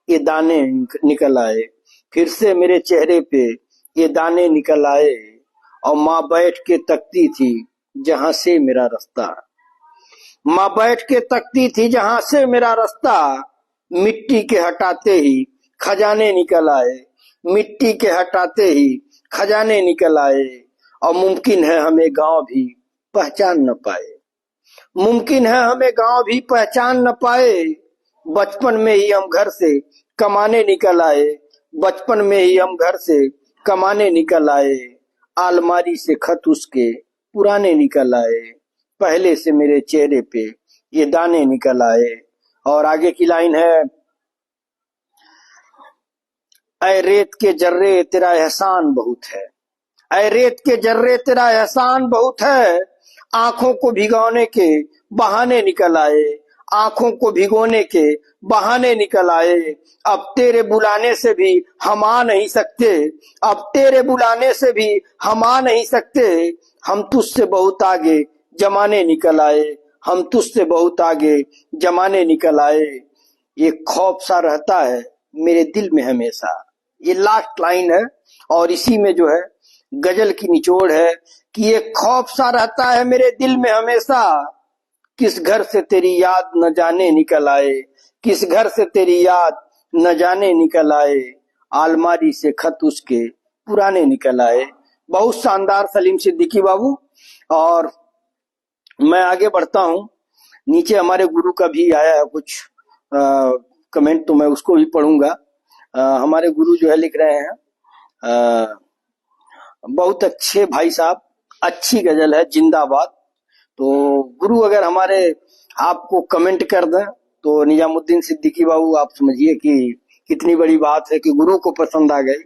ये दाने निकल आए, फिर से मेरे चेहरे पे ये दाने निकल आए। और माँ बैठ के तकती थी जहां से मेरा रास्ता, माँ बैठ के तकती थी जहां से मेरा रास्ता। मिट्टी के हटाते ही खजाने निकल आए, मिट्टी के हटाते ही खजाने निकल आए। और मुमकिन है हमें गांव भी पहचान न पाए, मुमकिन है हमें गांव भी पहचान न पाए। बचपन में ही हम घर से कमाने निकल आए, बचपन में ही हम घर से कमाने निकल आए। अलमारी से खत उसके पुराने निकल आए, पहले से मेरे चेहरे पे ये दाने निकल आए। और आगे की लाइन है, ऐ रेत के जर्रे तेरा एहसान बहुत है, ऐ रेत के जर्रे तेरा एहसान बहुत है, आंखों को भिगोने के बहाने निकल आए, आंखों को भिगोने के बहाने निकल आए। अब तेरे बुलाने से भी हम आ नहीं सकते, अब तेरे बुलाने से भी हम आ नहीं सकते, हम तुझसे बहुत आगे जमाने निकल आए, हम तुझसे बहुत आगे जमाने निकल आए। ये खौफ सा रहता है मेरे दिल में हमेशा। ये लास्ट लाइन है और इसी में जो है गजल की निचोड़ है कि ये खौफ सा रहता है मेरे दिल में हमेशा, किस घर से तेरी याद न जाने निकल आए, किस घर से तेरी याद न जाने निकल आए, आलमारी से खत उसके पुराने निकल आए। बहुत शानदार सलीम सिद्दीकी बाबू। और मैं आगे बढ़ता हूँ, नीचे हमारे गुरु का भी आया है कुछ कमेंट, तो मैं उसको भी पढ़ूंगा। हमारे गुरु जो है लिख रहे हैं, बहुत अच्छे भाई साहब, अच्छी गजल है, जिंदाबाद। तो गुरु अगर हमारे आपको कमेंट कर दें तो निजामुद्दीन सिद्दीकी बाबू आप समझिए कि कितनी बड़ी बात है कि गुरु को पसंद आ गई।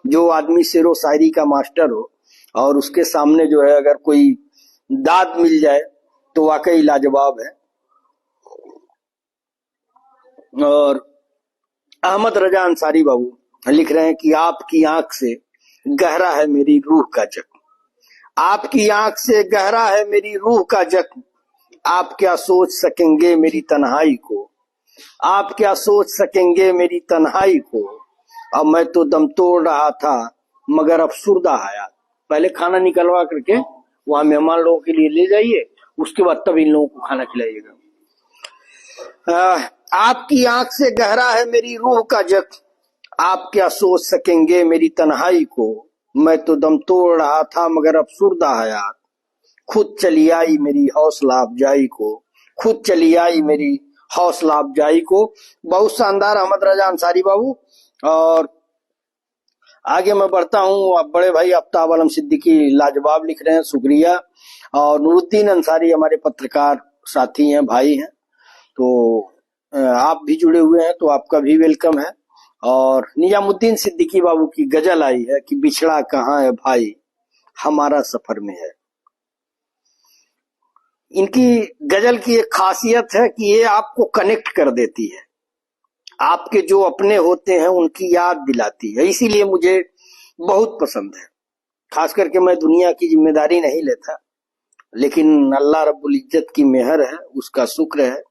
जो आदमी शेरो शायरी का मास्टर हो और उसके सामने जो है अगर कोई दाद मिल जाए तो वाकई लाजवाब है। और अहमद रजा अंसारी बाबू लिख रहे हैं कि आपकी आंख से गहरा है मेरी रूह का जख्म, आपकी आंख से गहरा है मेरी रूह का जख्म, आप क्या सोच सकेंगे मेरी तन्हाई को, आप क्या सोच सकेंगे मेरी तन्हाई को, अब मैं तो दम तोड़ रहा था मगर अफसुर्दा हयात। पहले खाना निकलवा करके वहां मेहमान लोगों के लिए ले जाइए, उसके बाद तब इन लोगों को खाना खिलाइएगा। आपकी आंख से गहरा है मेरी रूह का जख्म, आप क्या सोच सकेंगे मेरी तन्हाई को, मैं तो दम तोड़ रहा था मगर अफसुर्दा हयात, खुद चली आई मेरी हौसला अफजाई को, खुद चली आई मेरी हौसला अफजाई को। बहुत शानदार अहमद रजा अंसारी बाबू। और आगे मैं बढ़ता हूँ, अब बड़े भाई आफ्ताब आलम सिद्दीकी लाजवाब लिख रहे हैं, शुक्रिया। और नूरुद्दीन अंसारी हमारे पत्रकार साथी हैं, भाई हैं, तो आप भी जुड़े हुए हैं तो आपका भी वेलकम है। और निजामुद्दीन सिद्दीकी बाबू की गजल आई है कि बिछड़ा कहाँ है भाई हमारा सफर में है। इनकी गजल की एक खासियत है कि ये आपको कनेक्ट कर देती है, आपके जो अपने होते हैं उनकी याद दिलाती है, इसीलिए मुझे बहुत पसंद है। खास करके मैं दुनिया की जिम्मेदारी नहीं लेता, लेकिन अल्लाह रब्बुल इज्जत की मेहर है, उसका शुक्र है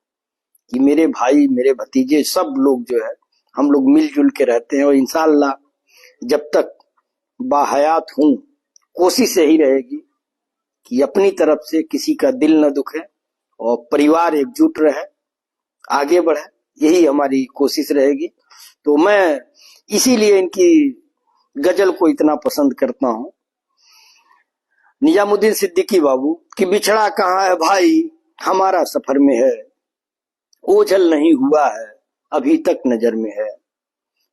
कि मेरे भाई मेरे भतीजे सब लोग जो है हम लोग मिलजुल के रहते हैं। और इंशाअल्लाह जब तक बाहयात हूं कोशिश यही रहेगी कि अपनी तरफ से किसी का दिल न दुखे और परिवार एकजुट रहे, आगे बढ़े, यही हमारी कोशिश रहेगी। तो मैं इसीलिए इनकी गजल को इतना पसंद करता हूं। निजामुद्दीन सिद्दीकी बाबू कि बिछड़ा कहाँ है भाई हमारा सफर में है, ओझल नहीं हुआ है अभी तक नजर में है,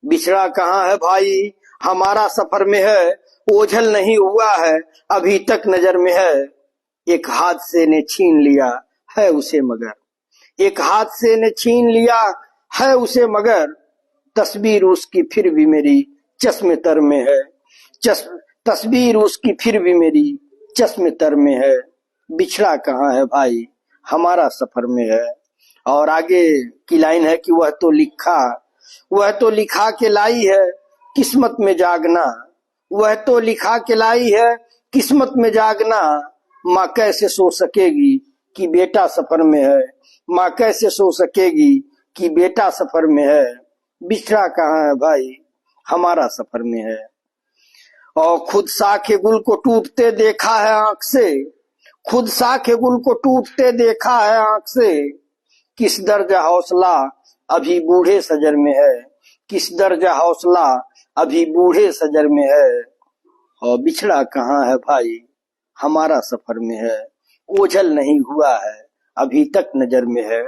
बिछड़ा कहाँ है भाई हमारा सफर में है, ओझल नहीं हुआ है अभी तक नजर में है, एक हादसे ने छीन लिया है उसे मगर, एक हादसे ने छीन लिया है उसे मगर, तस्वीर उसकी फिर भी मेरी चश्मे तर में है, तस्वीर उसकी फिर भी मेरी चश्मे तर में है, बिछड़ा कहाँ है भाई हमारा सफर में है। और आगे की लाइन है कि वह तो लिखा के लाई है किस्मत में जागना, वह तो लिखा के लाई है किस्मत में जागना, माँ कैसे सो सकेगी कि बेटा सफर में है, माँ कैसे सो सकेगी कि बेटा सफर में है, बिछड़ा कहाँ है भाई हमारा सफर में है। और खुद साखे गुल को टूटते देखा है आंख से, खुद साखे गुल को टूटते देखा है आंख से, किस दर्जा हौसला अभी बूढ़े सजर में है, किस दर्जा हौसला अभी बूढ़े सजर में है, और बिछड़ा कहाँ है भाई हमारा सफर में है, ओझल नहीं हुआ है अभी तक नजर में है।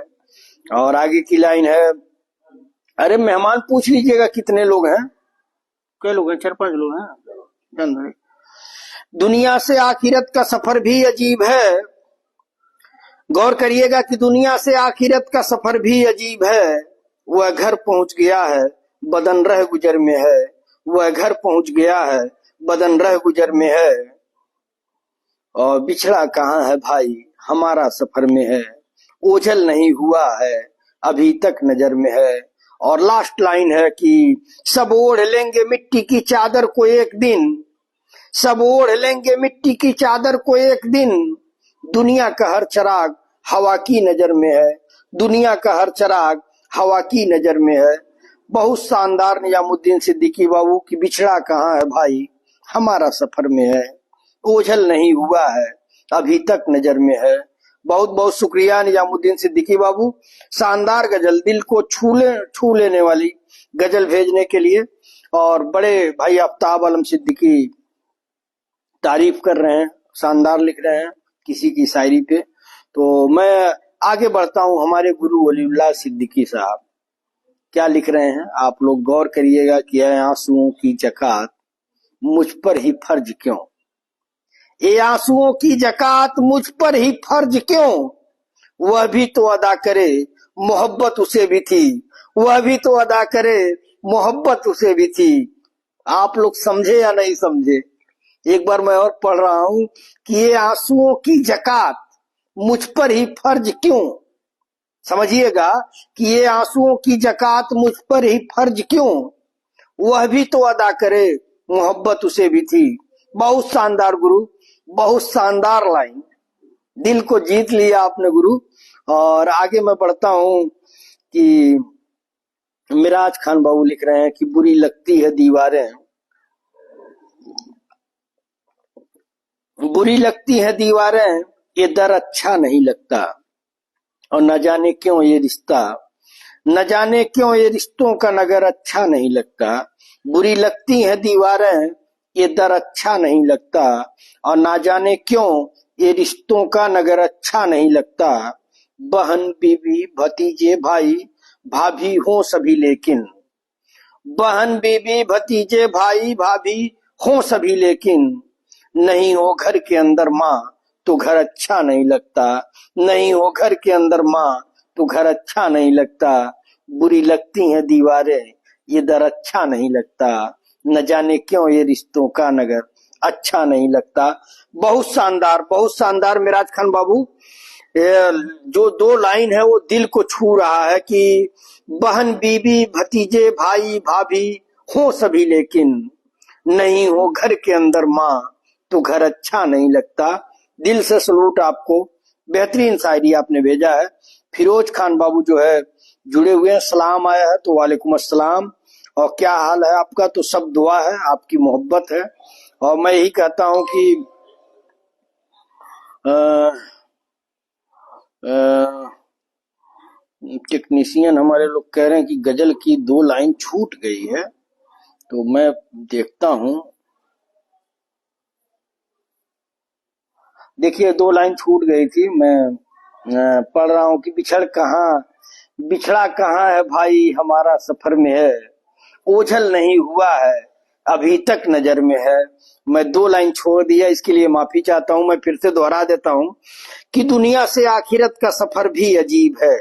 और आगे की लाइन है, अरे मेहमान पूछ लीजिएगा कितने लोग हैं, क्या लोग हैं, 4-5 लोग हैं। दुनिया से आखिरत का सफर भी अजीब है, गौर करिएगा कि दुनिया से आखिरत का सफर भी अजीब है। वह घर पहुंच गया है, बदन रह गुजर में है। वह घर पहुंच गया है, बदन रह गुजर में है। और बिछड़ा कहाँ है भाई, हमारा सफर में है। ओझल नहीं हुआ है, अभी तक नजर में है। और लास्ट लाइन है कि सब ओढ़ लेंगे मिट्टी की चादर को एक दिन। सब ओढ़ लेंगे मिट्टी की चादर को एक दिन। दुनिया का हर चिराग हवा की नजर में है। दुनिया का हर चिराग हवा की नजर में है। बहुत शानदार निजामुद्दीन सिद्दीकी बाबू की बिछड़ा कहाँ है भाई, हमारा सफर में है। ओझल नहीं हुआ है, अभी तक नजर में है। बहुत बहुत शुक्रिया निजामुद्दीन सिद्दीकी बाबू, शानदार गजल, दिल को छू लेने वाली गजल भेजने के लिए। और बड़े भाई आफ्ताब आलम सिद्दीकी तारीफ कर रहे हैं, शानदार लिख रहे हैं किसी की शायरी पे। तो मैं आगे बढ़ता हूं। हमारे गुरु वलीउल्लाह सिद्दीकी साहब क्या लिख रहे हैं, आप लोग गौर करिएगा कि ये आंसुओं की जकात मुझ पर ही फर्ज क्यों। ये आंसुओं की जकात मुझ पर ही फर्ज क्यों। वह भी तो अदा करे, मोहब्बत उसे भी थी। वह भी तो अदा करे, मोहब्बत उसे भी थी। आप लोग समझे या नहीं समझे, एक बार मैं और पढ़ रहा हूं कि ये आंसुओं की जकात मुझ पर ही फर्ज क्यों। समझिएगा कि ये आंसुओं की जकात मुझ पर ही फर्ज क्यों। वह भी तो अदा करे, मोहब्बत उसे भी थी। बहुत शानदार गुरु, बहुत शानदार लाइन, दिल को जीत लिया आपने गुरु। और आगे मैं बढ़ता हूं कि मिराज खान बाबू लिख रहे हैं कि बुरी लगती है दीवारें, बुरी लगती है दीवारें, ये दर अच्छा नहीं लगता। और न जाने क्यों ये रिश्ता, न जाने क्यों ये रिश्तों का नगर अच्छा नहीं लगता। बुरी लगती है दीवारें, ये दर अच्छा नहीं लगता। और ना जाने क्यों ये रिश्तों का नगर अच्छा नहीं लगता। बहन बीवी भतीजे भाई भाभी हो सभी लेकिन, बहन बीवी भतीजे भाई भाभी हो सभी लेकिन, नहीं हो घर के अंदर माँ तो घर अच्छा नहीं लगता। नहीं हो घर के अंदर माँ तो घर अच्छा नहीं लगता। बुरी लगती हैं दीवारें, ये दर अच्छा नहीं लगता। न जाने क्यों ये रिश्तों का नगर अच्छा नहीं लगता। बहुत शानदार मिराज खान बाबू। जो दो लाइन है वो दिल को छू रहा है कि बहन बीबी भतीजे भाई भाभी हो सभी लेकिन, नहीं हो घर के अंदर माँ तो घर अच्छा नहीं लगता। दिल से सलूट आपको, बेहतरीन शायरी आपने भेजा है। फिरोज खान बाबू जो है जुड़े हुए हैं, सलाम आया है तो वालेकुम अस्सलाम। और क्या हाल है आपका, तो सब दुआ है, आपकी मोहब्बत है। और मैं यही कहता हूं कि टेक्नीशियन हमारे लोग कह रहे हैं कि गजल की 2 लाइन छूट गई है, तो मैं देखता हूं। देखिए 2 लाइन छूट गई थी, मैं पढ़ रहा हूं कि बिछड़ा कहाँ है भाई, हमारा सफर में है। ओझल नहीं हुआ है, अभी तक नजर में है। मैं 2 लाइन छोड़ दिया, इसके लिए माफी चाहता हूं। मैं फिर से दोहरा देता हूं कि दुनिया से आखिरत का सफर भी अजीब है।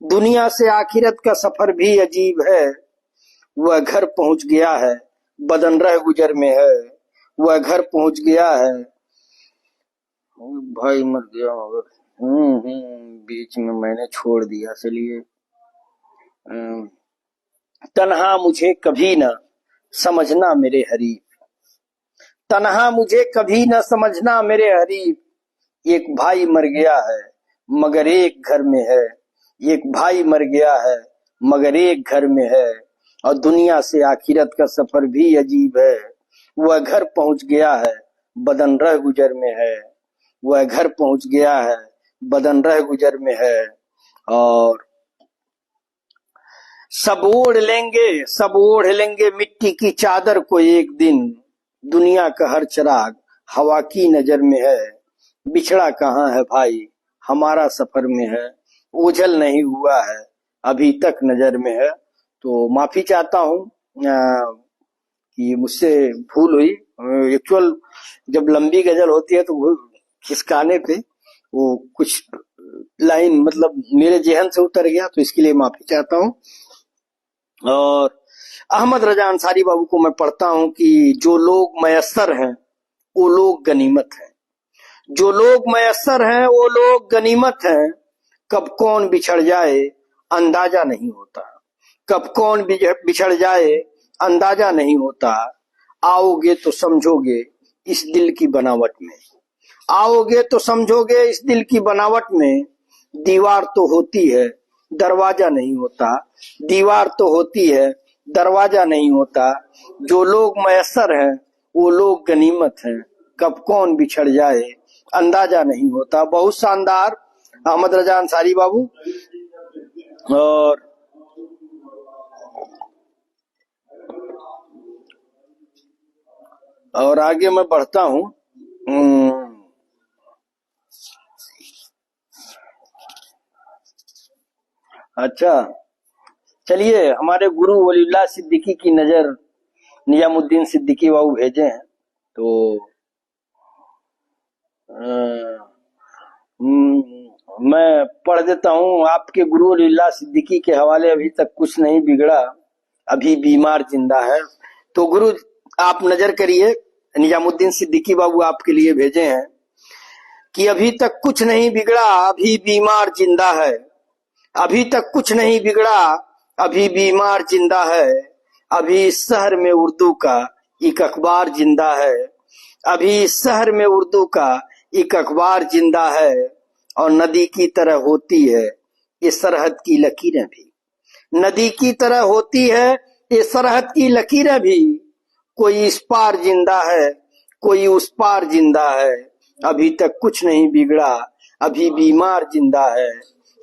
दुनिया से आखिरत का सफर भी अजीब है। वह घर पहुंच गया है, बदन रह गुजर में है। वह घर पहुंच गया है, भाई मर गया मगर बीच में मैंने छोड़ दिया। चलिए, तन्हा मुझे कभी न समझना मेरे हरीफ, तन्हा मुझे कभी न समझना मेरे हरीफ। एक भाई मर गया है मगर एक घर में है। एक भाई मर गया है मगर एक घर में है। और दुनिया से आखिरत का सफर भी अजीब है। वह घर पहुंच गया है, बदन रह गुजर में है। वह घर पहुंच गया है, बदन रह गुजर में है। और सब ओढ़ लेंगे मिट्टी की चादर को एक दिन। दुनिया का हर चिराग हवा की नजर में है। बिछड़ा कहाँ है भाई, हमारा सफर में है। ओझल नहीं हुआ है, अभी तक नजर में है। तो माफी चाहता हूँ कि मुझसे भूल हुई। एक्चुअल जब लंबी गजल होती है तो खिसकाने पे वो कुछ लाइन मतलब मेरे जेहन से उतर गया, तो इसके लिए माफी चाहता हूँ। और अहमद रजा अंसारी बाबू को मैं पढ़ता हूँ कि जो लोग मयस्सर हैं वो लोग गनीमत हैं, जो लोग मयस्सर हैं वो लोग गनीमत हैं, कब कौन बिछड़ जाए अंदाजा नहीं होता, कब कौन बिछड़ जाए अंदाजा नहीं होता। आओगे तो समझोगे इस दिल की बनावट में, आओगे तो समझोगे इस दिल की बनावट में, दीवार तो होती है दरवाजा नहीं होता, दीवार तो होती है दरवाजा नहीं होता। जो लोग मयस्सर हैं वो लोग गनीमत हैं, कब कौन बिछड़ जाए अंदाजा नहीं होता। बहुत शानदार अहमद रजा अंसारी बाबू। और आगे मैं बढ़ता हूँ। अच्छा, चलिए, हमारे गुरु वलीउल्लाह सिद्दीकी की नजर निजामुद्दीन सिद्दीकी बाबू भेजे हैं, तो मैं पढ़ देता हूँ। आपके गुरु वलीउल्लाह सिद्दीकी के हवाले, अभी तक कुछ नहीं बिगड़ा, अभी बीमार जिंदा है। तो गुरु आप नजर करिए, निजामुद्दीन सिद्दीकी बाबू आपके लिए भेजे हैं कि अभी तक कुछ नहीं बिगड़ा, अभी बीमार जिंदा है, अभी तक कुछ नहीं बिगड़ा, अभी बीमार जिंदा है। अभी इस शहर में उर्दू का एक अखबार जिंदा है, अभी इस शहर में उर्दू का एक अखबार जिंदा है। और नदी की तरह होती है ये सरहद की लकीरें भी, नदी की तरह होती है ये सरहद की लकीरें भी। कोई इस पार जिंदा है, कोई उस पार जिंदा है। अभी तक कुछ नहीं बिगड़ा, अभी बीमार जिंदा है।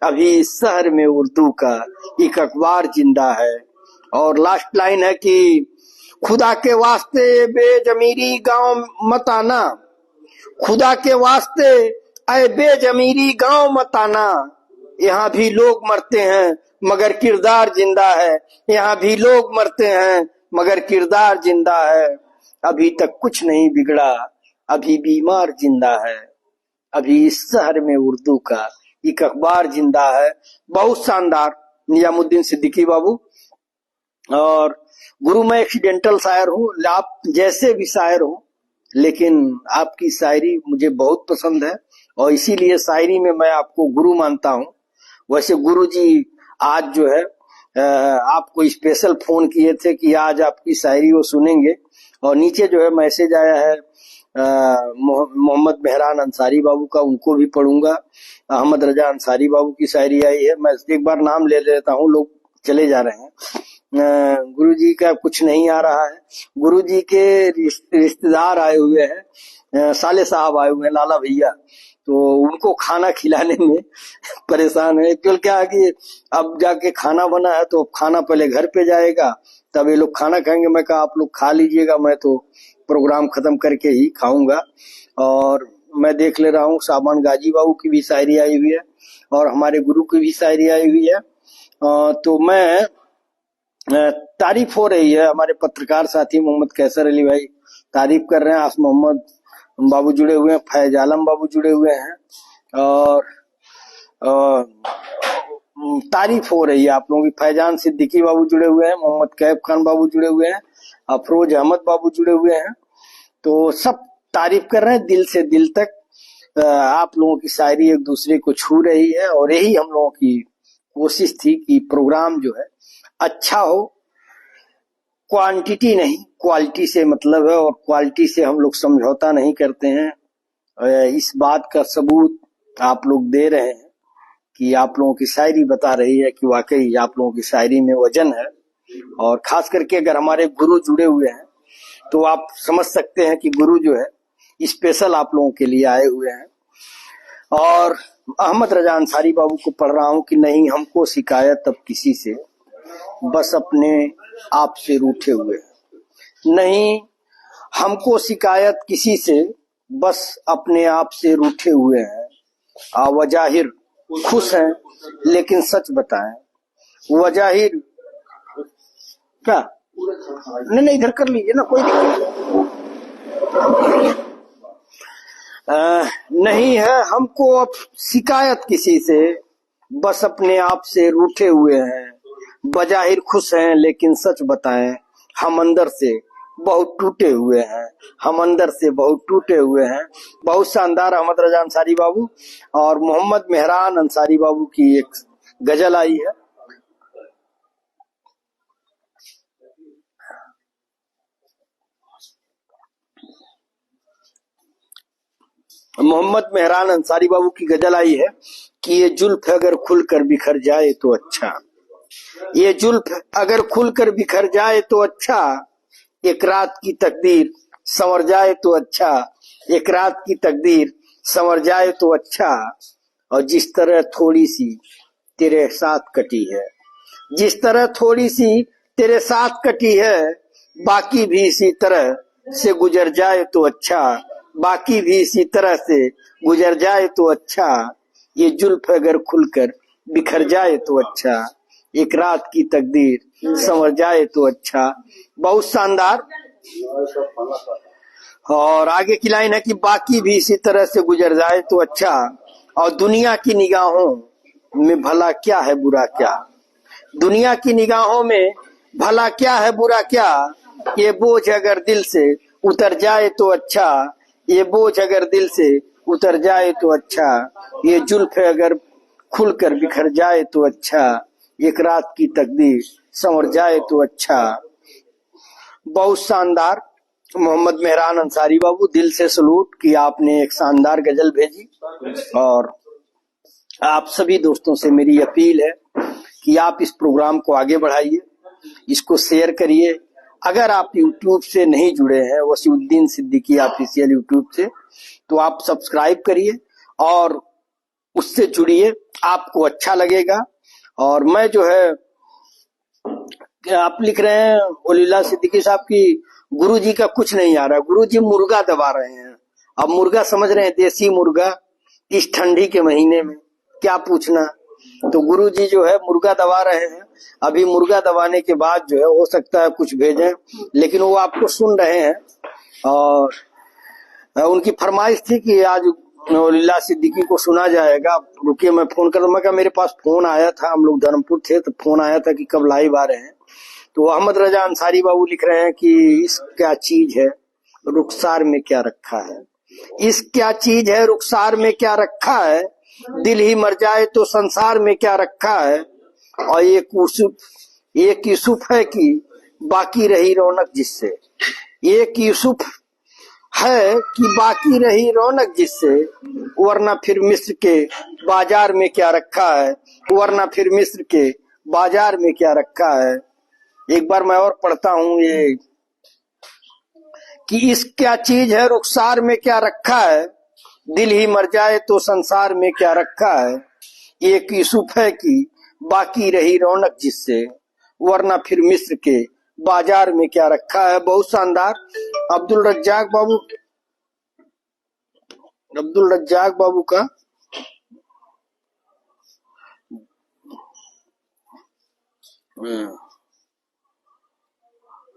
अभी इस शहर में उर्दू का एक अखबार जिंदा है। और लास्ट लाइन है कि खुदा के वास्ते बेजमीरी गांव मत आना, खुदा के वास्ते ऐ बेजमीरी गांव मत आना। यहाँ भी लोग मरते हैं मगर किरदार जिंदा है, यहाँ भी लोग मरते हैं मगर किरदार जिंदा है। अभी तक कुछ नहीं बिगड़ा, अभी बीमार जिंदा है। अभी इस शहर में उर्दू का एक अखबार जिंदा है। बहुत शानदार निजामुद्दीन सिद्दीकी बाबू। और गुरु, मैं एक्सीडेंटल शायर हूँ, आप जैसे भी शायर हो, लेकिन आपकी शायरी मुझे बहुत पसंद है और इसीलिए शायरी में मैं आपको गुरु मानता हूँ। वैसे गुरु जी आज जो है आपको स्पेशल फोन किए थे कि आज आपकी शायरी वो सुनेंगे, और नीचे जो है मैसेज आया है मोहम्मद मेहरान अंसारी बाबू का, उनको भी पढ़ूंगा। अहमद रजा अंसारी बाबू की शायरी आई है, मैं एक बार नाम ले लेता हूँ, लोग चले जा रहे हैं। गुरु जी का कुछ नहीं आ रहा है। गुरु जी के रिश्तेदार आए हुए हैं, साले साहब आए हुए हैं, लाला भैया, तो उनको खाना खिलाने में परेशान है। क्यों, क्या है कि अब जाके खाना बना है तो खाना पहले घर पे जाएगा, तब ये लोग खाना खाएंगे। मैं कहा आप लोग खा लीजिएगा, मैं तो प्रोग्राम खत्म करके ही खाऊंगा। और मैं देख ले रहा हूँ सामान गाजी बाबू की भी शायरी आई हुई है और हमारे गुरु की भी शायरी आई हुई है। तो मैं तारीफ हो रही है, हमारे पत्रकार साथी मोहम्मद कैसर अली भाई तारीफ कर रहे हैं, आस मोहम्मद बाबू जुड़े हुए हैं, फैज आलम बाबू जुड़े हुए हैं, और तारीफ हो रही है आप लोगों की। फैजान सिद्दीकी बाबू जुड़े हुए हैं, मोहम्मद कैफ खान बाबू जुड़े हुए हैं, अफरोज अहमद बाबू जुड़े हुए हैं। तो सब तारीफ कर रहे हैं दिल से दिल तक। आप लोगों की शायरी एक दूसरे को छू रही है और यही हम लोगों की कोशिश थी कि प्रोग्राम जो है अच्छा हो। क्वांटिटी नहीं, क्वालिटी से मतलब है, और क्वालिटी से हम लोग समझौता नहीं करते हैं। इस बात का सबूत आप लोग दे रहे हैं कि आप लोगों की शायरी बता रही है कि वाकई आप लोगों की शायरी में वजन है। और खास करके अगर हमारे गुरु जुड़े हुए हैं तो आप समझ सकते हैं कि गुरु जो है स्पेशल आप लोगों के लिए आए हुए हैं। और अहमद रजा अंसारी बाबू को पढ़ रहा हूं कि नहीं हमको शिकायत अब किसी से, बस अपने आप से रूठे हुए। नहीं हमको शिकायत किसी से, बस अपने आप से रूठे हुए हैं। वजाहिर खुश हैं लेकिन सच बताएं, वजाहिर क्या, नहीं इधर कर लीजिए ना, कोई दिक्कत नहीं। नहीं है हमको अब शिकायत किसी से, बस अपने आप से रूठे हुए हैं। बजाहिर खुश हैं लेकिन सच बताएं हम अंदर से बहुत टूटे हुए हैं। हम अंदर से बहुत टूटे हुए हैं। बहुत शानदार अहमद रजा अंसारी बाबू और मोहम्मद मेहरान अंसारी बाबू की एक गजल आई है। मोहम्मद मेहरान अंसारी बाबू की गजल आई है कि ये जुल्फ अगर खुलकर बिखर जाए तो अच्छा, ये जुल्फ अगर खुलकर बिखर जाए तो अच्छा, एक रात की तकदीर संवर जाए तो अच्छा, एक रात की तकदीर संवर जाए तो अच्छा। और जिस तरह थोड़ी सी तेरे साथ कटी है, जिस तरह थोड़ी सी तेरे साथ कटी है, बाकी भी इसी तरह से गुजर जाए तो अच्छा, बाकी भी इसी तरह से गुजर जाए तो अच्छा। ये जुल्फ अगर खुलकर बिखर जाए तो अच्छा, एक रात की तकदीर संवर जाए तो अच्छा। बहुत शानदार। और आगे की लाइन है कि बाकी भी इसी तरह से गुजर जाए तो अच्छा, और दुनिया की निगाहों में भला क्या है बुरा क्या, दुनिया की निगाहों में भला क्या है बुरा क्या, ये बोझ अगर दिल से उतर जाए तो अच्छा, ये बोझ अगर दिल से उतर जाए तो अच्छा, ये जुल्फ अगर खुलकर बिखर जाए तो अच्छा, एक रात की तकदीर संवर जाए तो अच्छा। बहुत शानदार। मोहम्मद मेहरान अंसारी बाबू, दिल से सलूट कि आपने एक शानदार गजल भेजी। और आप सभी दोस्तों से मेरी अपील है कि आप इस प्रोग्राम को आगे बढ़ाइए, इसको शेयर करिए। अगर आप YouTube से नहीं जुड़े हैं वसीउद्दीन सिद्दीकी ऑफिशियल YouTube से, तो आप सब्सक्राइब करिए और उससे जुड़िए, आपको अच्छा लगेगा। और मैं जो है, आप लिख रहे हैं वलील्लाह सिद्दीकी साहब की गुरुजी का कुछ नहीं आ रहा, गुरुजी मुर्गा दबा रहे हैं। अब मुर्गा समझ रहे हैं, देसी मुर्गा इस ठंडी के महीने में, क्या पूछना। तो गुरुजी जो है मुर्गा दबा रहे हैं। अभी मुर्गा दबाने के बाद जो है हो सकता है कुछ भेजें, लेकिन वो आपको सुन रहे हैं। और उनकी फरमाइश थी कि आज वलील्लाह सिद्दीकी को सुना जाएगा। रुकिए मैं फोन कर, मैं कहा मेरे पास फोन आया था, हम लोग धर्मपुर थे तो फोन आया था कि कब लाइव आ रहे हैं। तो अहमद रजा अंसारी बाबू लिख रहे हैं कि इस क्या चीज है रुखसार में क्या रखा है, इस क्या चीज है रुखसार में क्या रखा है, दिल ही मर जाए तो संसार में क्या रखा है। और एक यूसुफ है कि बाकी रही रौनक जिससे, एक यूसुफ है कि बाकी रही रौनक जिससे, वरना फिर मिस्र के बाजार में क्या रखा है, वरना फिर मिस्र के बाजार में क्या रखा है। एक बार मैं और पढ़ता हूं ये कि इस क्या चीज है रुखसार में क्या रखा है, दिल ही मर जाए तो संसार में क्या रखा है। एक यूसुफ है कि बाकी रही रौनक जिससे, वरना फिर मिस्र के बाजार में क्या रखा है। बहुत शानदार। अब्दुल रज्जाक बाबू का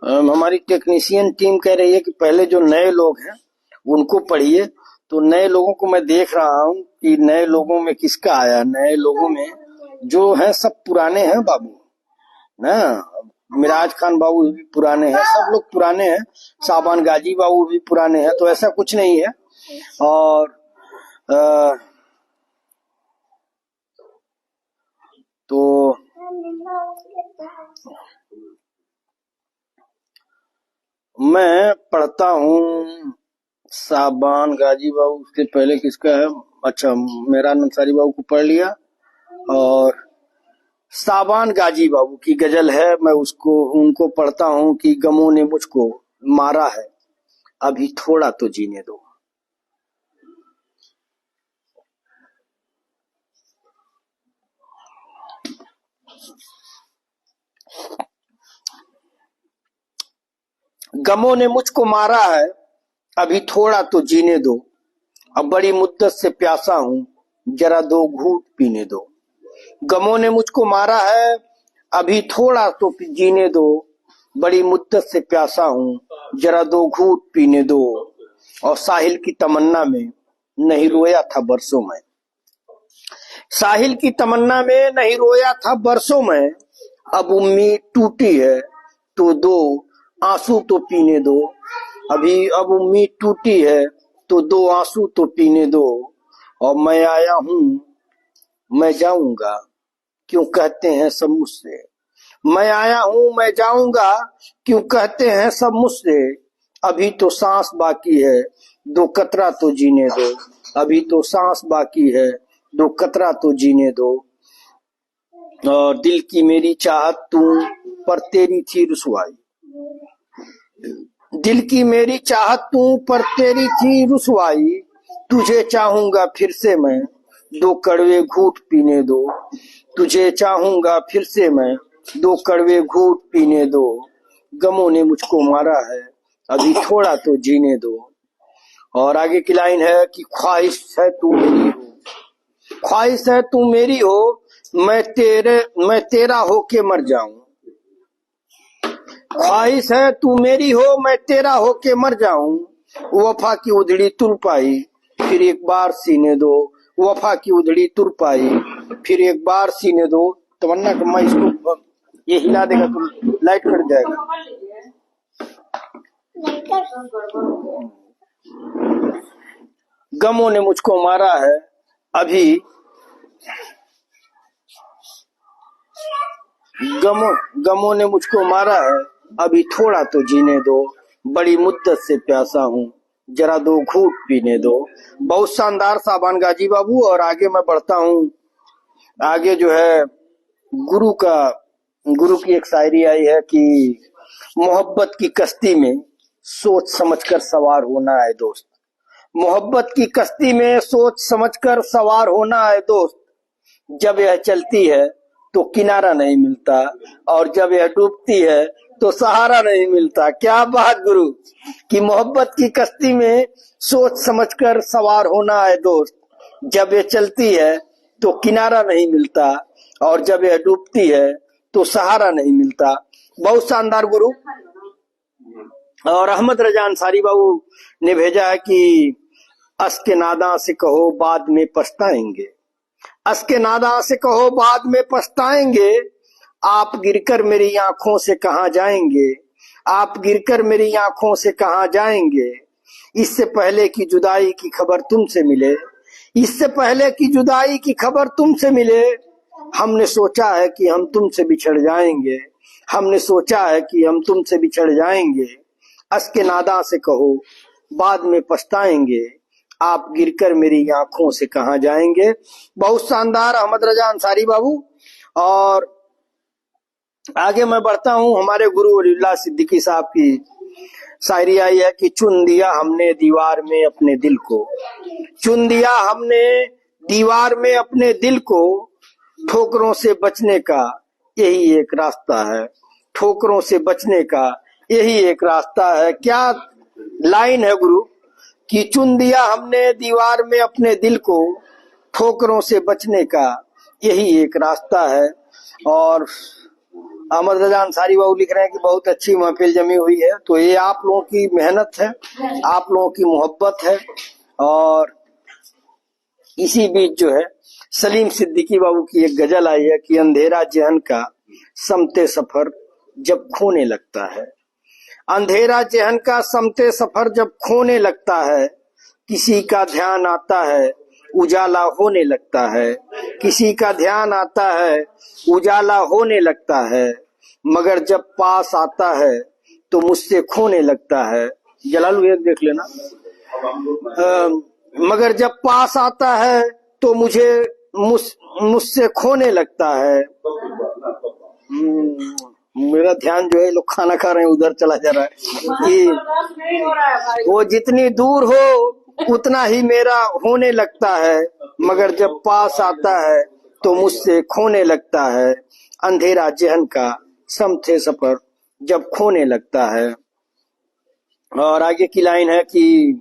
हमारी टेक्नीशियन टीम कह रही है कि पहले जो नए लोग हैं उनको पढ़िए। तो नए लोगों को मैं देख रहा हूं कि नए लोगों में किसका आया। नए लोगों में जो है सब पुराने हैं बाबू ना। मिराज खान बाबू भी पुराने हैं, सब लोग पुराने हैं। साबान गाजी बाबू भी पुराने हैं, तो ऐसा कुछ नहीं है। और तो मैं पढ़ता हूँ साबान गाजी बाबू, उसके पहले किसका है। अच्छा, मेरा अंसारी बाबू को पढ़ लिया। और साबान गाजी बाबू की गजल है, मैं उनको पढ़ता हूँ कि गमों ने मुझको मारा है, अभी थोड़ा तो जीने दो। गमों ने मुझको मारा है, अभी थोड़ा तो जीने दो। अब बड़ी मुद्दत से प्यासा हूं, जरा दो घूंट पीने दो। गमों ने मुझको मारा है, अभी थोड़ा तो जीने दो। बड़ी मुद्दत से प्यासा हूं, जरा दो घूंट पीने दो। और साहिल की तमन्ना में नहीं रोया था बरसों में। साहिल की तमन्ना में नहीं रोया था बरसों में। अब उम्मीद टूटी है तो दो आंसू तो पीने दो। अब उम्मीद टूटी है तो दो आंसू तो पीने दो। और मैं आया हूँ मैं जाऊंगा क्यों कहते हैं सब मुझसे। मैं आया हूँ मैं जाऊंगा क्यों कहते हैं सब मुझसे। अभी तो सांस बाकी है दो कतरा तो जीने दो। अभी तो सांस बाकी है दो कतरा तो जीने दो। और दिल की मेरी चाहत तू पर तेरी थी रुसवाई। दिल की मेरी चाहत तू पर तेरी थी रुसवाई। तुझे चाहूंगा फिर से मैं दो कड़वे घूंट पीने दो। तुझे चाहूंगा फिर से मैं दो कड़वे घूंट पीने दो। गमों ने मुझको मारा है अभी थोड़ा तो जीने दो। और आगे की लाइन है कि ख्वाहिश है तू मेरी हो। ख्वाहिश है तू मेरी हो मैं तेरा होके मर जाऊं। ख्वाहिश है तू मेरी हो मैं तेरा होके मर जाऊं। वफा की उधड़ी तुर पाई फिर एक बार सीने दो। वफा की उधड़ी तुर पाई फिर एक बार सीने दो। तमन्ना मैं इसको ये हिला देगा तो लाइट कट जाएगा। गमों ने मुझको मारा है अभी गमों ने मुझको मारा है अभी थोड़ा तो जीने दो। बड़ी मुद्दत से प्यासा हूँ जरा दो घूंट पीने दो। बहुत शानदार साबान गाजी बाबू। और आगे मैं बढ़ता हूँ। आगे जो है गुरु की एक शायरी आई है कि मोहब्बत की कश्ती में सोच समझकर सवार होना है दोस्त। मोहब्बत की कश्ती में सोच समझकर सवार होना है दोस्त। जब यह चलती है तो किनारा नहीं मिलता और जब यह डूबती है तो सहारा नहीं मिलता। क्या बात गुरु कि मोहब्बत की कश्ती में सोच समझकर सवार होना है दोस्त। जब यह चलती है तो किनारा नहीं मिलता और जब यह डूबती है तो सहारा नहीं मिलता। बहुत शानदार गुरु। और अहमद रजा अंसारी बाबू ने भेजा है कि अस के नादा से कहो बाद में पछताएंगे। अस के नादा से कहो बाद में पछताएंगे। आप गिरकर मेरी आंखों से कहां जाएंगे। आप गिरकर मेरी आंखों से कहां जाएंगे। इससे पहले की जुदाई की खबर तुमसे मिले। इससे पहले की जुदाई की खबर तुमसे मिले। हमने सोचा है कि हम तुमसे बिछड़ जाएंगे। हमने सोचा है कि हम तुमसे बिछड़ जाएंगे। अस के नादा से कहो बाद में पछताएंगे। आप गिरकर मेरी आंखों से कहां जाएंगे। बहुत शानदार अहमद रजा अंसारी बाबू। और आगे मैं बढ़ता हूं। हमारे गुरु वलीउल्लाह सिद्दीकी साहब की शायरी आई है कि चुन दिया हमने दीवार में अपने दिल को। चुन दिया हमने दीवार में अपने दिल को। ठोकरों से बचने का यही एक रास्ता है। ठोकरों से बचने का यही एक रास्ता है। क्या लाइन है गुरु कि चुन दिया हमने दीवार में अपने दिल को। ठोकरों से बचने का यही एक रास्ता है। और अहमद रजा अंसारी बाबू लिख रहे हैं कि बहुत अच्छी महफिल जमी हुई है। तो ये आप लोगों की मेहनत है, आप लोगों की मोहब्बत है। और इसी बीच जो है सलीम सिद्दीकी बाबू की एक गजल आई है कि अंधेरा जहन का समते सफर जब खोने लगता है। अंधेरा जहन का समते सफर जब खोने लगता है। किसी का ध्यान आता है उजाला होने लगता है। किसी का ध्यान आता है उजाला होने लगता है। मगर जब पास आता है तो मुझसे खोने लगता है। जलालू एक देख लेना। मगर जब पास आता है तो मुझसे खोने लगता है। मेरा ध्यान जो है लोग खाना खा रहे हैं उधर चला जा रहा है कि वो जितनी दूर हो उतना ही मेरा होने लगता है। मगर जब पास आता है तो मुझसे खोने लगता है। अंधेरा जहन का समते सफर जब खोने लगता है। और आगे की लाइन है कि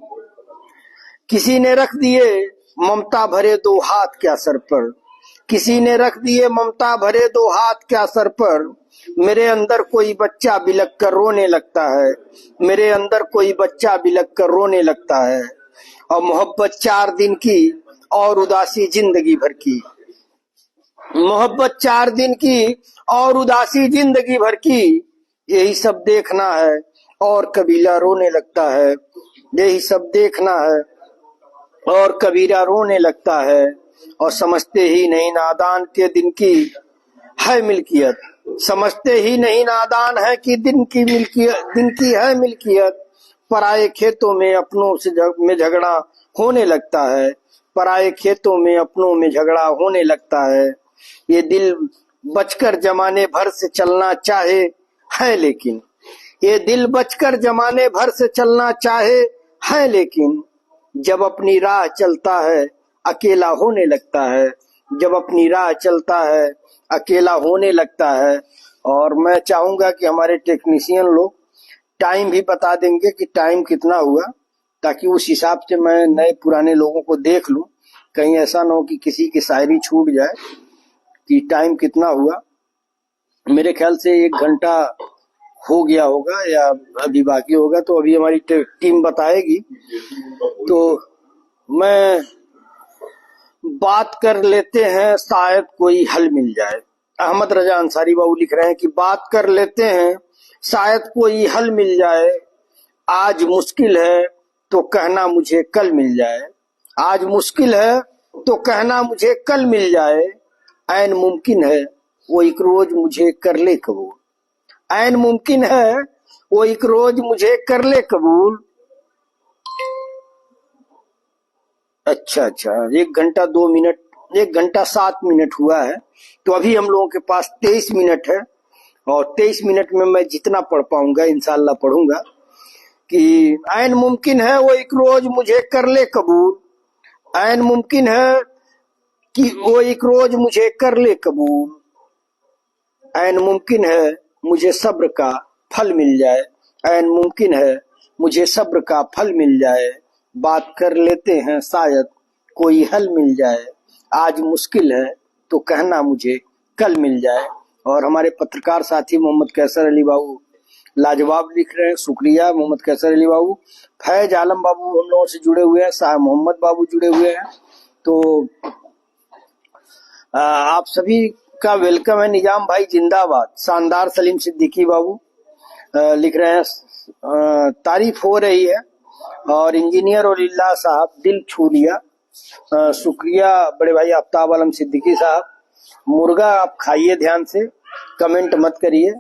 किसी ने रख दिए ममता भरे दो हाथ क्या सर पर। किसी ने रख दिए ममता भरे दो हाथ क्या सर पर। मेरे अंदर कोई बच्चा बिलख कर रोने लगता है। मेरे अंदर कोई बच्चा बिलख कर रोने लगता है। और मोहब्बत 4 दिन की और उदासी जिंदगी भर की। मोहब्बत 4 दिन की और उदासी जिंदगी भर की, यही सब देखना है और कबीला रोने लगता है। यही सब देखना है और कबीरा रोने लगता है। और समझते ही नहीं नादान के दिन की है मिल्कियत। समझते ही नहीं नादान है कि दिन की है मिल्कियत। पराए खेतों में अपनों से में झगड़ा होने लगता है। पराए खेतों में अपनों में झगड़ा होने लगता है। ये दिल बचकर जमाने भर से चलना चाहे है लेकिन, ये दिल बचकर जमाने भर से चलना चाहे है लेकिन, जब अपनी राह चलता है अकेला होने लगता है। जब अपनी राह चलता है अकेला होने लगता है। और मैं चाहूंगा कि हमारे टेक्नीशियन लोग टाइम भी बता देंगे कि टाइम कितना हुआ, ताकि उस हिसाब से मैं नए पुराने लोगों को देख लूं। कहीं ऐसा ना हो कि किसी की शायरी छूट जाए कि टाइम कितना हुआ। मेरे ख्याल से 1 घंटा हो गया होगा या अभी बाकी होगा, तो अभी हमारी टीम बताएगी। तो मैं बात कर लेते हैं, शायद कोई हल मिल जाए। अहमद रजा अंसारी बाबू लिख रहे हैं कि बात कर लेते हैं, शायद कोई हल मिल जाए। आज मुश्किल है तो कहना मुझे कल मिल जाए। आज मुश्किल है तो कहना मुझे कल मिल जाए। ऐन मुमकिन है वो एक रोज मुझे कर ले कबूल। ऐन मुमकिन है वो एक रोज मुझे कर ले कबूल। अच्छा, 1 घंटा 2 मिनट, 1 घंटा 7 मिनट हुआ है। तो अभी हम लोगों के पास 23 मिनट है और 23 मिनट में मैं जितना पढ़ पाऊंगा इंशाल्लाह पढ़ूंगा। कि ऐन मुमकिन है वो एक रोज मुझे कर ले कबूल। ऐन मुमकिन है कि वो एक रोज मुझे कर ले कबूल। ऐन मुमकिन है मुझे सब्र का फल मिल जाए। ऐन मुमकिन है मुझे सब्र का फल मिल जाए। बात कर लेते हैं शायद कोई हल मिल जाए। आज मुश्किल है तो कहना मुझे कल मिल जाए। और हमारे पत्रकार साथी मोहम्मद कैसर अली बाबू लाजवाब लिख रहे हैं, शुक्रिया मोहम्मद कैसर अली बाबू। फैज आलम बाबू हम लोगों से जुड़े हुए हैं, शाह मोहम्मद बाबू जुड़े हुए हैं। तो आप सभी का वेलकम है। निजाम भाई जिंदाबाद। शानदार सलीम सिद्दीकी बाबू लिख रहे हैं तारीफ हो रही है। और इंजीनियर और इल्ला साहब दिल छू लिया। शुक्रिया बड़े भाई आफ्ताब आलम सिद्दीकी साहब। मुर्गा आप खाइए ध्यान से, कमेंट मत करिए,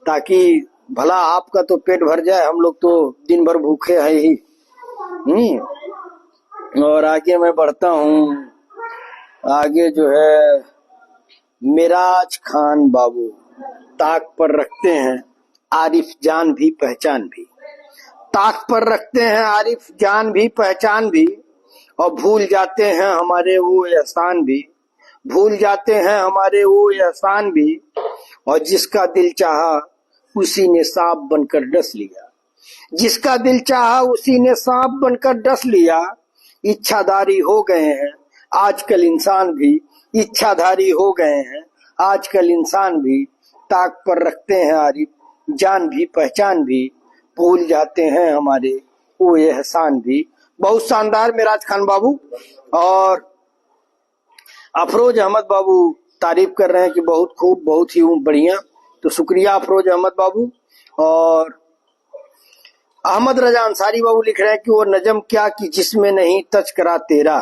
ताकि भला आपका तो पेट भर जाए, हम लोग तो दिन भर भूखे हैं ही। और आगे मैं बढ़ता हूँ। आगे जो है मिराज खान बाबू ताक पर रखते हैं आरिफ जान भी पहचान भी। ताक पर रखते हैं आरिफ जान भी पहचान भी। और भूल जाते हैं हमारे वो एहसान भी। भूल जाते हैं हमारे वो एहसान भी। और जिसका दिल चाहा उसी ने सांप बनकर डस लिया। जिसका दिल चाहा उसी ने सांप बनकर डस लिया। इच्छाधारी हो गए हैं आजकल इंसान भी। इच्छाधारी हो गए हैं आजकल इंसान भी। ताक पर रखते हैं आरिफ जान भी पहचान भी। भूल जाते हैं हमारे वो एहसान भी। बहुत शानदार मिराज खान बाबू। और अफरोज अहमद बाबू तारीफ कर रहे हैं कि बहुत खूब, बहुत ही बढ़िया। तो शुक्रिया अफरोज अहमद बाबू। और अहमद रजा अंसारी बाबू लिख रहे हैं कि वो नजम क्या की जिसमें नहीं तज़किरा तेरा।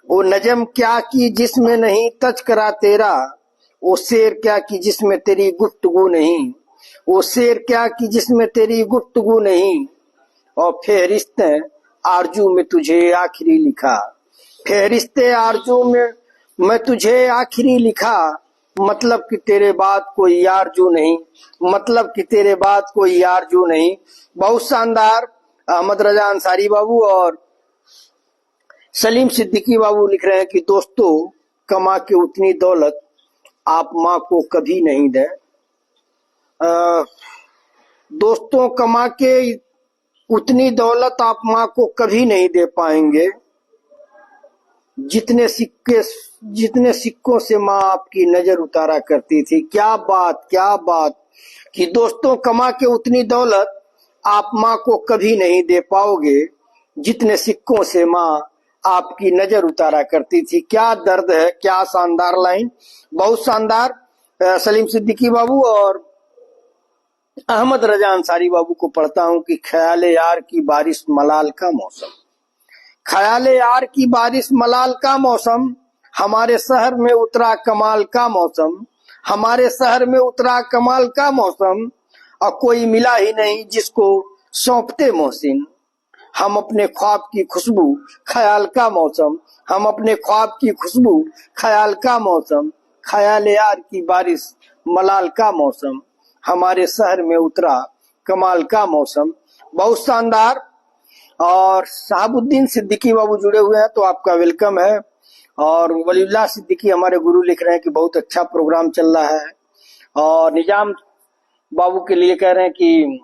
वो नजम क्या की जिसमें नहीं तज़किरा तेरा। वो शेर क्या की जिसमें तेरी गुफ्तगू नहीं। वो शेर क्या की जिसमें तेरी गुफ्तगू नहीं। और फेहरिस्ते आरजू में तुझे आखिरी लिखा। फेहरिस्ते आरजू में मैं तुझे आखिरी लिखा। मतलब कि तेरे बाद कोई आरजू नहीं। मतलब कि तेरे बाद कोई आरजू नहीं। बहुत शानदार अहमद रजा अंसारी बाबू। और सलीम सिद्दीकी बाबू लिख रहे हैं कि दोस्तों कमा के उतनी दौलत आप माँ को कभी नहीं दें। दोस्तों कमा के उतनी दौलत आप माँ को कभी नहीं दे पाएंगे जितने सिक्कों से माँ आपकी नजर उतारा करती थी। क्या बात, क्या बात। कि दोस्तों कमा के उतनी दौलत आप माँ को कभी नहीं दे पाओगे जितने सिक्कों से माँ आपकी नजर उतारा करती थी। क्या दर्द है, क्या शानदार लाइन, बहुत शानदार। सलीम सिद्दीकी बाबू और अहमद रजा अंसारी बाबू को पढ़ता हूँ कि ख्याले यार की बारिश मलाल का मौसम, ख्याले यार की बारिश मलाल का मौसम, हमारे शहर में उतरा कमाल का मौसम, हमारे शहर में उतरा कमाल का मौसम, और कोई मिला ही नहीं जिसको सौंपते मोहसिन, हम अपने ख्वाब की खुशबू ख्याल का मौसम, हम अपने ख्वाब की खुशबू ख्याल का मौसम, ख्याल यार की बारिश मलाल का मौसम, हमारे शहर में उतरा कमाल का मौसम। बहुत शानदार। और शहाबुद्दीन सिद्दीकी बाबू जुड़े हुए हैं तो आपका वेलकम है। और वलीउल्लाह सिद्दीकी हमारे गुरु लिख रहे हैं कि बहुत अच्छा प्रोग्राम चल रहा है। और निजाम बाबू के लिए कह रहे हैं कि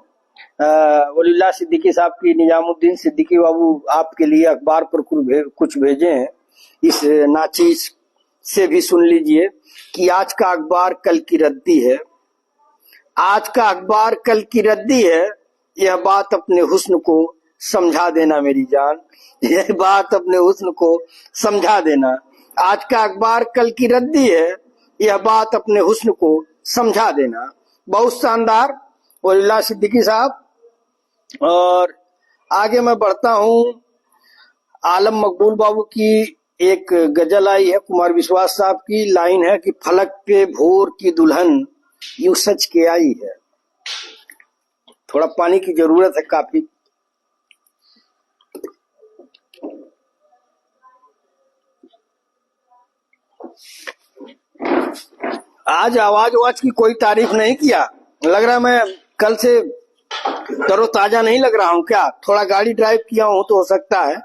वलीउल्लाह सिद्दीकी साहब की निजामुद्दीन सिद्दीकी बाबू आपके लिए अखबार पर कुछ भेजे हैं, इस नाचीज से भी सुन लीजिए कि आज का अखबार कल की रद्दी है, आज का अखबार कल की रद्दी है, यह बात अपने हुस्न को समझा देना मेरी जान, यह बात अपने हुस्न को समझा देना। आज का अखबार कल की रद्दी है, यह बात अपने हुस्न को समझा देना। बहुत शानदार वलीउल्लाह सिद्दीकी साहब। और आगे मैं बढ़ता हूँ। आलम मकबूल बाबू की एक गजल आई है, कुमार विश्वास साहब की लाइन है कि फलक पे भोर की दुल्हन यूं सच के आई है। थोड़ा पानी की जरूरत है काफी। आज आवाज की कोई तारीफ नहीं किया, लग रहा है मैं कल से तरोताजा नहीं लग रहा हूँ क्या? थोड़ा गाड़ी ड्राइव किया हूँ तो हो सकता है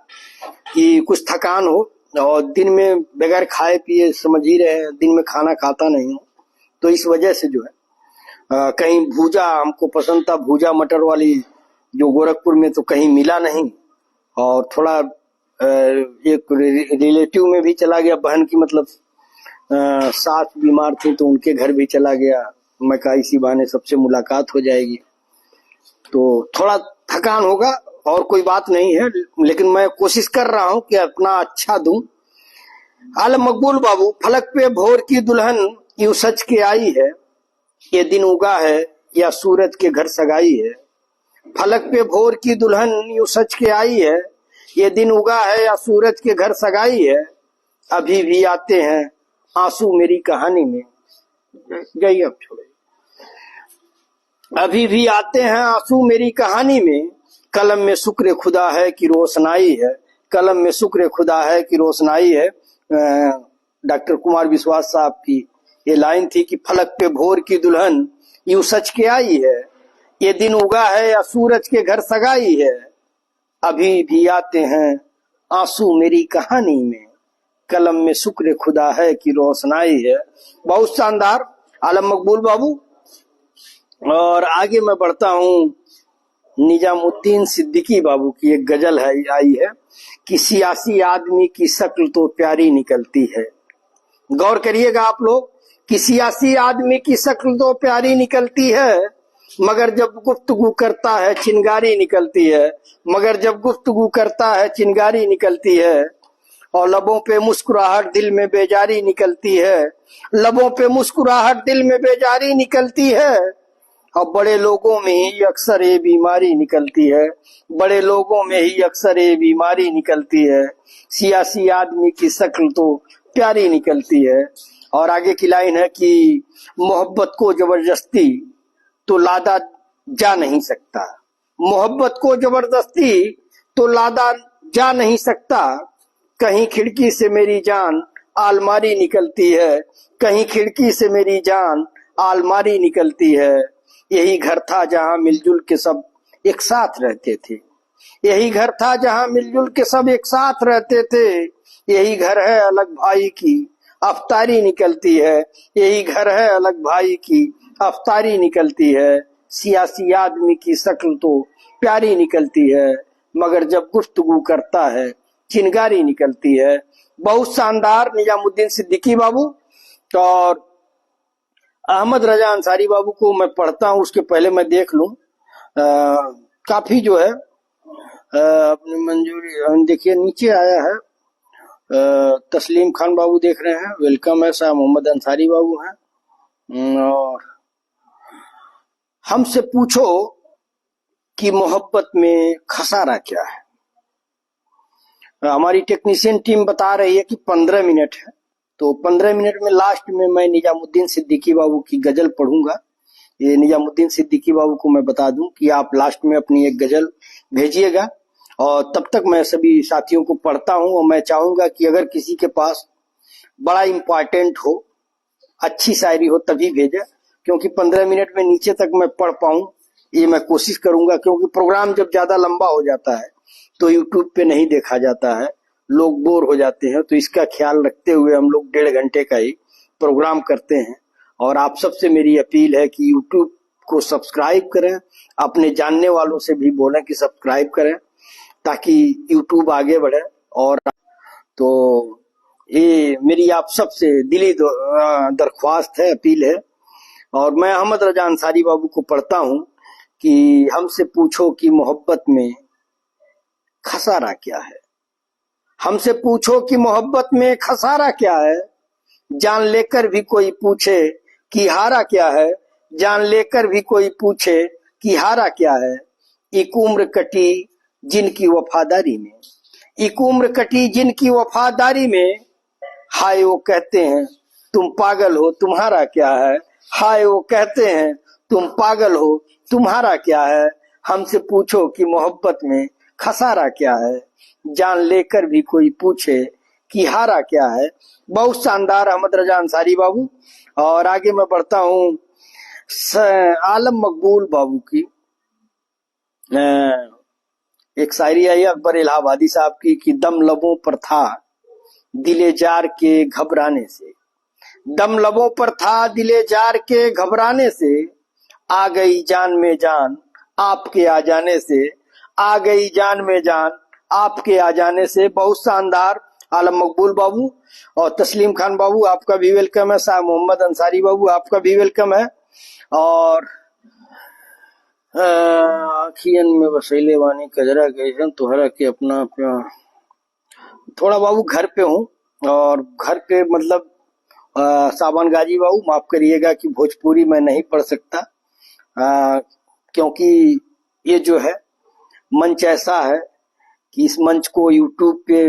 कि कुछ थकान हो, और दिन में बगैर खाए पिए समझ ही रहे हैं, दिन में खाना खाता नहीं हूँ, तो इस वजह से जो है कहीं भूजा हमको पसंद था, भूजा मटर वाली जो गोरखपुर में तो कहीं मिला नहीं, और थोड़ा एक रिलेटिव में भी चला गया, बहन की मतलब सास बीमार थी तो उनके घर भी चला गया। मैं कहा इसी बहाने सबसे मुलाकात हो जाएगी, तो थोड़ा थकान होगा और कोई बात नहीं है, लेकिन मैं कोशिश कर रहा हूं कि अपना अच्छा दूं। आलम मकबूल बाबू, फलक पे भोर की दुल्हन यूं सच के आई है, ये दिन उगा है या सूरज के घर सगाई है। फलक पे भोर की दुल्हन यूं सच के आई है, ये दिन उगा है या सूरज के घर सगाई है। अभी भी आते हैं आंसू मेरी कहानी में, गई अब छोड़े। अभी भी आते हैं आंसू मेरी कहानी में, कलम में शुक्र खुदा है कि रोशनाई है, कलम में शुक्र खुदा है कि रोशनाई है। डॉक्टर कुमार विश्वास साहब की ये लाइन थी कि फलक पे भोर की दुल्हन यूं सच के आई है, ये दिन उगा है या सूरज के घर सगाई है। अभी भी आते हैं आंसू मेरी कहानी में, कलम में शुक्र खुदा है कि रोशनाई है। बहुत शानदार आलम मकबूल बाबू। और आगे मैं बढ़ता हूँ। निजामुद्दीन सिद्दीकी बाबू की एक गजल है आई है कि सियासी आदमी की शक्ल तो प्यारी निकलती है। गौर करिएगा आप लोग कि सियासी आदमी की शक्ल तो प्यारी निकलती है, मगर जब गुफ्तगू करता है चिंगारी निकलती है, मगर जब गुफ्तगू करता है चिंगारी निकलती है। और लबों पे मुस्कुराहट दिल में बेजारी निकलती है, लबों पे मुस्कुराहट दिल में बेजारी निकलती है। और बड़े लोगों में ही अक्सर ये बीमारी निकलती है, बड़े लोगों में ही अक्सर ये बीमारी निकलती है। सियासी आदमी की शक्ल तो प्यारी निकलती है। और आगे की लाइन है कि मोहब्बत को जबरदस्ती तो लादा जा नहीं सकता, मोहब्बत को जबरदस्ती तो लादा जा नहीं सकता। कहीं खिड़की से मेरी जान आलमारी निकलती है, कहीं खिड़की से मेरी जान आलमारी निकलती है। यही घर था जहां मिलजुल के सब एक साथ रहते थे, यही घर था जहां मिलजुल के सब एक साथ रहते थे। यही घर है अलग भाई की अफ्तारी निकलती है, यही घर है अलग भाई की अफ्तारी निकलती है। सियासी आदमी की शक्ल तो प्यारी निकलती है, मगर जब गुफ्तगू करता है चिंगारी निकलती है। बहुत शानदार निजामुद्दीन सिद्दीकी बाबू। और अहमद रजा अंसारी बाबू को मैं पढ़ता हूँ, उसके पहले मैं देख लूं। काफी जो है अपनी मंजूरी देखिए नीचे आया है। तस्लीम खान बाबू देख रहे हैं, वेलकम है। शाह मोहम्मद अंसारी बाबू हैं। और हमसे पूछो कि मोहब्बत में खसारा क्या है। हमारी टेक्नीशियन टीम बता रही है कि 15 मिनट है, तो 15 मिनट में लास्ट में मैं निजामुद्दीन सिद्दीकी बाबू की गजल पढ़ूंगा। ये निजामुद्दीन सिद्दीकी बाबू को मैं बता दूं कि आप लास्ट में अपनी एक गजल भेजिएगा, और तब तक मैं सभी साथियों को पढ़ता हूं। और मैं चाहूंगा कि अगर किसी के पास बड़ा इंपॉर्टेंट हो, अच्छी शायरी हो, तभी भेजे, क्योंकि 15 मिनट में नीचे तक मैं पढ़ पाऊं ये मैं कोशिश करूंगा। क्योंकि प्रोग्राम जब ज्यादा लंबा हो जाता है तो यूट्यूब पे नहीं देखा जाता है, लोग बोर हो जाते हैं। तो इसका ख्याल रखते हुए हम लोग 1.5 घंटे का ही प्रोग्राम करते हैं। और आप सबसे मेरी अपील है कि यूट्यूब को सब्सक्राइब करें, अपने जानने वालों से भी बोलें कि सब्सक्राइब करें, ताकि यूट्यूब आगे बढ़े। और तो ये मेरी आप सबसे दिली दरख्वास्त है, अपील है। और मैं अहमद रजा अंसारी बाबू को पढ़ता हूं कि हमसे पूछो कि मोहब्बत में खसारा क्या है। हमसे पूछो कि मोहब्बत में खसारा क्या है, जान लेकर भी कोई पूछे कि हारा क्या है। जान लेकर भी कोई पूछे कि हारा क्या है। एक उम्र कटी जिनकी वफादारी में, एक उम्र कटी जिनकी वफादारी में, हाय वो कहते हैं तुम पागल हो तुम्हारा क्या है। हाय वो कहते हैं तुम पागल हो तुम्हारा क्या है। हमसे पूछो कि मोहब्बत में खसारा क्या है, जान लेकर भी कोई पूछे कि हारा क्या है। बहुत शानदार अहमद रजा अंसारी बाबू। और आगे मैं बढ़ता हूँ आलम मकबूल बाबू की एक शायरी आई अकबर इलाहाबादी साहब की कि दम लबों पर था दिले जार के घबराने से, दम लबों पर था दिले जार के घबराने से, आ गई जान में जान आपके आ जाने से, आ गई जान में जान आपके आ जाने से। बहुत शानदार आलम मकबूल बाबू। और तस्लीम खान बाबू आपका भी वेलकम है। शाह मोहम्मद अंसारी बाबू आपका भी वेलकम है। और आखियन में वसीले वानी कजरा गए तोहरा के अपना अपना। थोड़ा बाबू घर पे हूँ, और घर पे मतलब सावन गाजी बाबू माफ करिएगा कि भोजपुरी मैं नहीं पढ़ सकता, क्योंकि ये जो है मंच ऐसा है कि इस मंच को यूट्यूब पे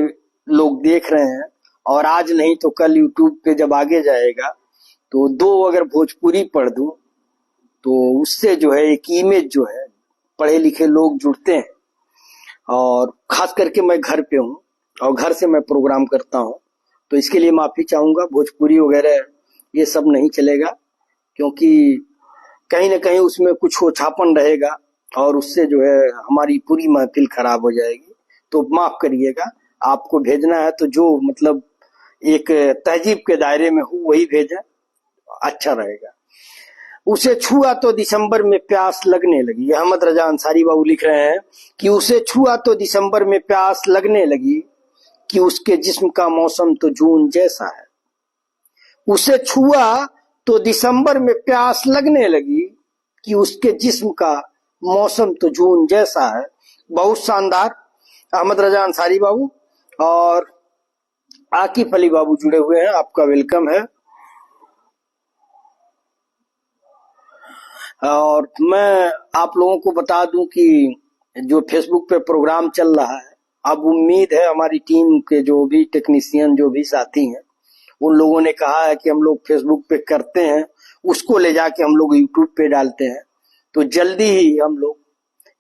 लोग देख रहे हैं, और आज नहीं तो कल यूट्यूब पे जब आगे जाएगा तो दो अगर भोजपुरी पढ़ दूं तो उससे जो है एक इमेज जो है पढ़े लिखे लोग जुड़ते हैं। और खास करके मैं घर पे हूँ और घर से मैं प्रोग्राम करता हूँ, तो इसके लिए माफी चाहूंगा। भोजपुरी वगैरह ये सब नहीं चलेगा, क्योंकि कहीं ना कहीं उसमें कुछ ओछापन रहेगा और उससे जो है हमारी पूरी महफिल खराब हो जाएगी। तो माफ करिएगा। आपको भेजना है तो जो मतलब एक तहजीब के दायरे में हो वही भेजें, अच्छा रहेगा। उसे छुआ तो दिसंबर में प्यास लगने लगी। अहमद रजा अंसारी बाबू लिख रहे हैं कि उसे छुआ तो दिसंबर में प्यास लगने लगी, कि उसके जिस्म का मौसम तो जून जैसा है। उसे छुआ तो दिसंबर में प्यास लगने लगी, कि उसके जिस्म का मौसम तो जून जैसा है। बहुत शानदार अहमद रजा अंसारी बाबू। और आकिफ अली बाबू जुड़े हुए हैं, आपका वेलकम है। और मैं आप लोगों को बता दूं कि जो फेसबुक पे प्रोग्राम चल रहा है, अब उम्मीद है हमारी टीम के जो भी टेक्नीशियन जो भी साथी हैं उन लोगों ने कहा है कि हम लोग फेसबुक पे करते हैं, उसको ले जाके हम लोग यूट्यूब पे डालते हैं। तो जल्दी ही हम लोग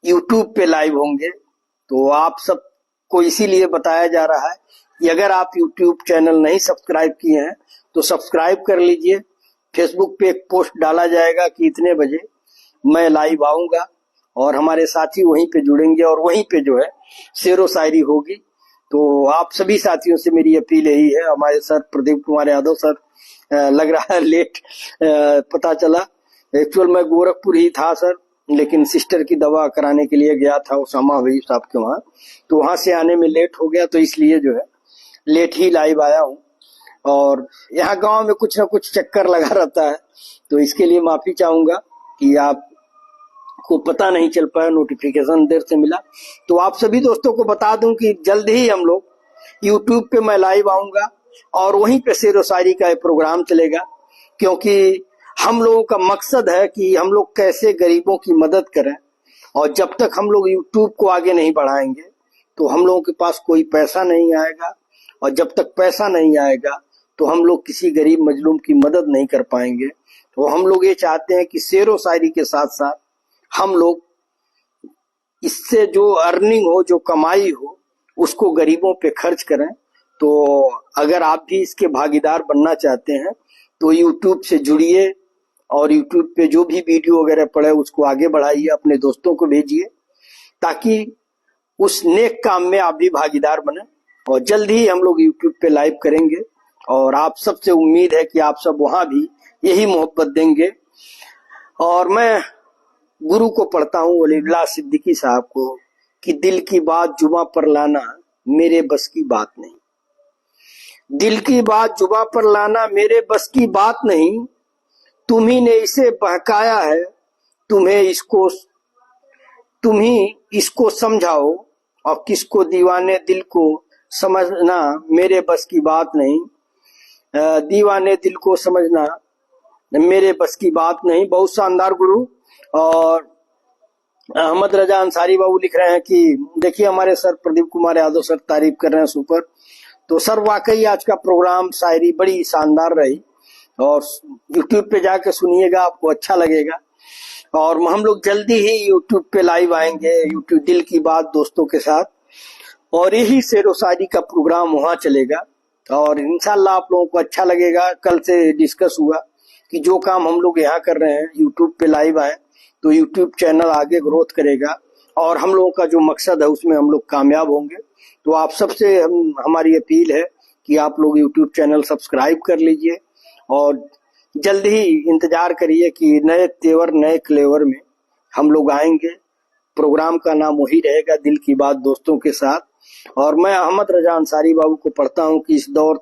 यूट्यूब पे लाइव होंगे। तो आप सबको इसीलिए बताया जा रहा है कि अगर आप यूट्यूब चैनल नहीं सब्सक्राइब किए हैं तो सब्सक्राइब कर लीजिए। फेसबुक पे एक पोस्ट डाला जाएगा कि इतने बजे मैं लाइव आऊंगा, और हमारे साथी वहीं पे जुड़ेंगे और वहीं पे जो है शेरो शायरी होगी। तो आप सभी साथियों से मेरी अपील यही है। हमारे सर प्रदीप कुमार यादव सर लग रहा है लेट पता चला। एक्चुअल मैं गोरखपुर ही था सर, लेकिन सिस्टर की दवा कराने के लिए गया था उसामा भाई साहब के वहां, तो वहां से आने में लेट हो गया, तो इसलिए जो है लेट ही लाइव आया हूँ। और यहाँ गांव में कुछ ना कुछ चक्कर लगा रहता है, तो इसके लिए माफी चाहूंगा कि आप को पता नहीं चल पाया, नोटिफिकेशन देर से मिला। तो आप सभी दोस्तों को बता दूं कि जल्द ही हम लोग यूट्यूब पे मैं लाइव आऊंगा और वहीं पे शेर व शायरी का एक प्रोग्राम चलेगा, क्योंकि हम लोगों का मकसद है कि हम लोग कैसे गरीबों की मदद करें। और जब तक हम लोग यूट्यूब को आगे नहीं बढ़ाएंगे तो हम लोगों के पास कोई पैसा नहीं आएगा, और जब तक पैसा नहीं आएगा तो हम लोग किसी गरीब मजलूम की मदद नहीं कर पाएंगे। तो हम लोग ये चाहते हैं कि शेर व शायरी के साथ साथ हम लोग इससे जो अर्निंग हो, जो कमाई हो, उसको गरीबों पे खर्च करें। तो अगर आप भी इसके भागीदार बनना चाहते हैं तो यूट्यूब से जुड़िए और यूट्यूब पे जो भी वीडियो वगैरह पड़े उसको आगे बढ़ाइए, अपने दोस्तों को भेजिए, ताकि उस नेक काम में आप भी भागीदार बने। और जल्द ही हम लोग यूट्यूब पे लाइव करेंगे और आप सबसे उम्मीद है कि आप सब वहां भी यही मोहब्बत देंगे। और मैं गुरु को पढ़ता हूँ, वलीउल्लाह सिद्दीकी साहब को, कि दिल की बात जुबां पर लाना मेरे बस की बात नहीं। दिल की बात जुबां पर लाना मेरे बस की बात नहीं, तुम्ही ने इसे बहकाया है, तुम ही इसको समझाओ, और किसको दीवाने दिल को समझना मेरे बस की बात नहीं। दीवाने दिल को समझना मेरे बस की बात नहीं। बहुत शानदार गुरु। और अहमद रजा अंसारी बाबू लिख रहे हैं कि देखिए हमारे सर प्रदीप कुमार यादव सर तारीफ कर रहे हैं, सुपर। तो सर वाकई आज का प्रोग्राम शायरी बड़ी शानदार रही, और यूट्यूब पे जाके सुनिएगा, आपको अच्छा लगेगा। और हम लोग जल्दी ही यूट्यूब पे लाइव आएंगे, यूट्यूब दिल की बात दोस्तों के साथ, और यही शेर व शायरी का प्रोग्राम वहां चलेगा। और इंशाल्लाह आप लोगों को अच्छा लगेगा। कल से डिस्कस हुआ कि जो काम हम लोग यहाँ कर रहे हैं, यूट्यूब पे लाइव आए तो यूट्यूब चैनल आगे ग्रोथ करेगा, और हम लोगों का जो मकसद है उसमें हम लोग कामयाब होंगे। तो आप सबसे हमारी अपील है कि आप लोग यूट्यूब चैनल सब्सक्राइब कर लीजिए, और जल्द ही इंतजार करिए कि नए तेवर नए क्लेवर में हम लोग आएंगे। प्रोग्राम का नाम वही रहेगा, दिल की बात दोस्तों के साथ। और मैं अहमद रजा अंसारी बाबू को पढ़ता हूँ कि इस दौर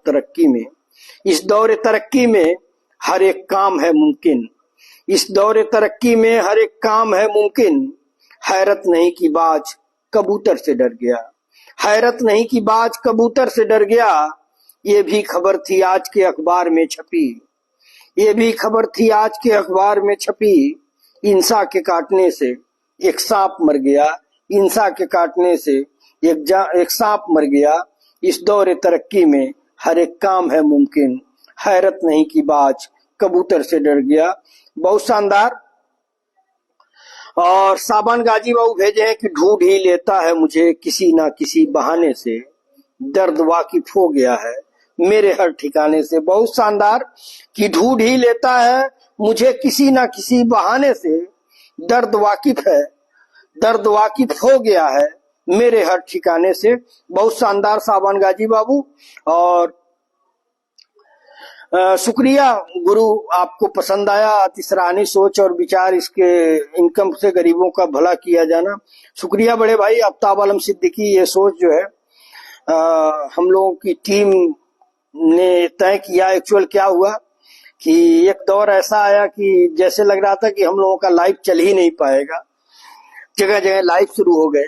तरक्की में हर एक काम है मुमकिन। इस दौर तरक्की में हर एक काम है मुमकिन, हैरत नहीं कि बाज कबूतर से डर गया। हैरत नहीं कि बाज कबूतर से डर गया, ये भी खबर थी आज के अखबार में छपी। ये भी खबर थी आज के अखबार में छपी, इंसा के काटने से एक सांप मर गया। इंसा के काटने से एक सांप मर गया। इस दौर तरक्की में हर एक काम है मुमकिन, हैरत नहीं कि बाज कबूतर से डर गया। बहुत शानदार। और साबान गाजी बाबू भेजे हैं कि ढूंढ ही लेता है मुझे किसी ना किसी बहाने से, दर्द वाकिफ हो गया है मेरे हर ठिकाने से। बहुत शानदार कि ढूंढ ही लेता है मुझे किसी ना किसी बहाने से, दर्द वाकिफ हो गया है मेरे हर ठिकाने से। बहुत शानदार साबान गाजी बाबू। और शुक्रिया गुरु, आपको पसंद आया। अतिसराहनीय सोच और विचार, इसके इनकम से गरीबों का भला किया जाना। शुक्रिया बड़े भाई आफ्ताब आलम सिद्दीकी। ये सोच जो है हम लोगों की टीम ने तय किया। एक्चुअल क्या हुआ कि एक दौर ऐसा आया कि जैसे लग रहा था कि हम लोगों का लाइव चल ही नहीं पाएगा, जगह जगह लाइव शुरू हो गए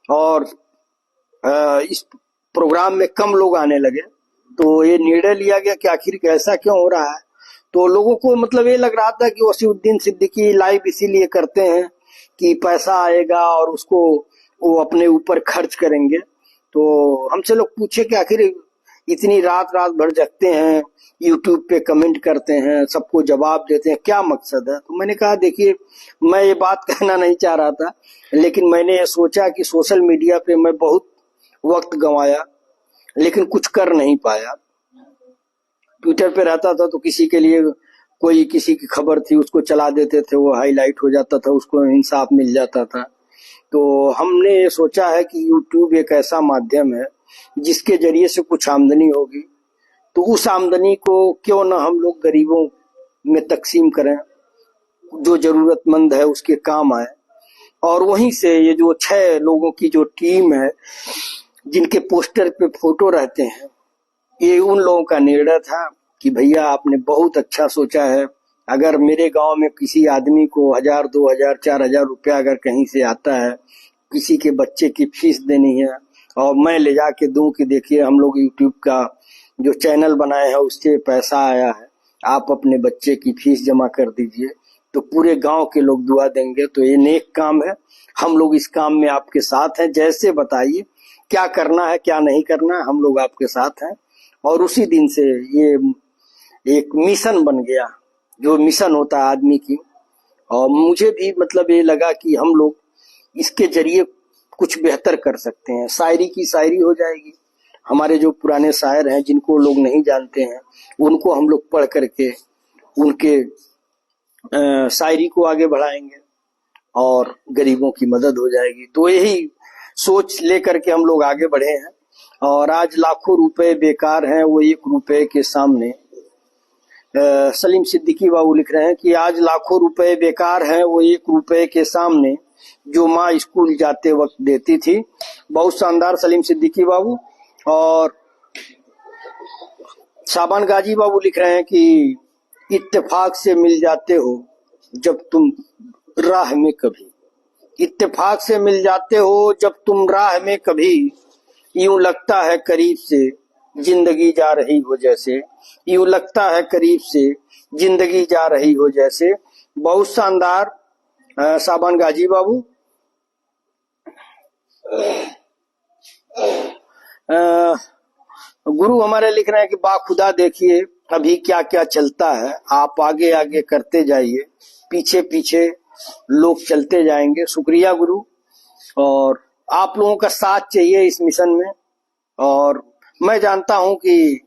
और इस प्रोग्राम में कम लोग आने लगे। तो ये निर्णय लिया गया कि आखिर ऐसा क्यों हो रहा है। तो लोगों को मतलब ये लग रहा था कि वसीउद्दीन सिद्दीकी लाइव इसीलिए करते हैं कि पैसा आएगा और उसको वो अपने ऊपर खर्च करेंगे। तो हमसे लोग पूछे कि आखिर इतनी रात भर जगते हैं, यूट्यूब पे कमेंट करते हैं, सबको जवाब देते हैं, क्या मकसद है। तो मैंने कहा देखिए, मैं ये बात कहना नहीं चाह रहा था, लेकिन मैंने ये सोचा कि सोशल मीडिया पे मैं बहुत वक्त गंवाया लेकिन कुछ कर नहीं पाया। ट्विटर पे रहता था तो किसी के लिए कोई किसी की खबर थी उसको चला देते थे, वो हाईलाइट हो जाता था, उसको इंसाफ मिल जाता था। तो हमने ये सोचा है कि यूट्यूब एक ऐसा माध्यम है जिसके जरिए से कुछ आमदनी होगी, तो उस आमदनी को क्यों ना हम लोग गरीबों में तकसीम करें, जो जरूरतमंद है उसके काम आए। और वहीं से ये जो 6 लोगों की जो टीम है जिनके पोस्टर पे फोटो रहते हैं, ये उन लोगों का निर्णय था कि भैया आपने बहुत अच्छा सोचा है, अगर मेरे गांव में किसी आदमी को 1000, 2000, 4000 रुपया अगर कहीं से आता है, किसी के बच्चे की फीस देनी है और मैं ले जाके दूं कि देखिए हम लोग यूट्यूब का जो चैनल बनाए हैं उससे पैसा आया है, आप अपने बच्चे की फीस जमा कर दीजिए, तो पूरे गांव के लोग दुआ देंगे। तो ये नेक काम है, हम लोग इस काम में आपके साथ हैं। जैसे बताइए क्या करना है क्या नहीं करना है, हम लोग आपके साथ हैं। और उसी दिन से ये एक मिशन बन गया, जो मिशन होता है आदमी की। और मुझे भी मतलब ये लगा कि हम लोग इसके जरिए कुछ बेहतर कर सकते हैं। शायरी की शायरी हो जाएगी, हमारे जो पुराने शायर हैं जिनको लोग नहीं जानते हैं उनको हम लोग पढ़ करके उनके शायरी को आगे बढ़ाएंगे और गरीबों की मदद हो जाएगी। तो यही सोच लेकर के हम लोग आगे बढ़े हैं। और आज लाखों रुपए बेकार हैं वो 1 रुपए के सामने। सलीम सिद्दीकी बाबू लिख रहे हैं कि आज लाखों रुपए बेकार हैं वो 1 रुपए के सामने, जो माँ स्कूल जाते वक्त देती थी। बहुत शानदार सलीम सिद्दीकी बाबू। और शाबान गाजी बाबू लिख रहे हैं कि इत्तेफाक से मिल जाते हो जब तुम राह में कभी, इत्तेफाक से मिल जाते हो जब तुम राह में कभी, यूं लगता है करीब से जिंदगी जा रही हो जैसे, यूं लगता है करीब से जिंदगी जा रही हो जैसे। बहुत शानदार शाबान गाजी बाबू। गुरु हमारे लिख रहे हैं कि बाखुदा देखिए अभी क्या क्या चलता है, आप आगे आगे करते जाइए, पीछे पीछे लोग चलते जाएंगे। शुक्रिया गुरु। और आप लोगों का साथ चाहिए इस मिशन में। और मैं जानता हूं कि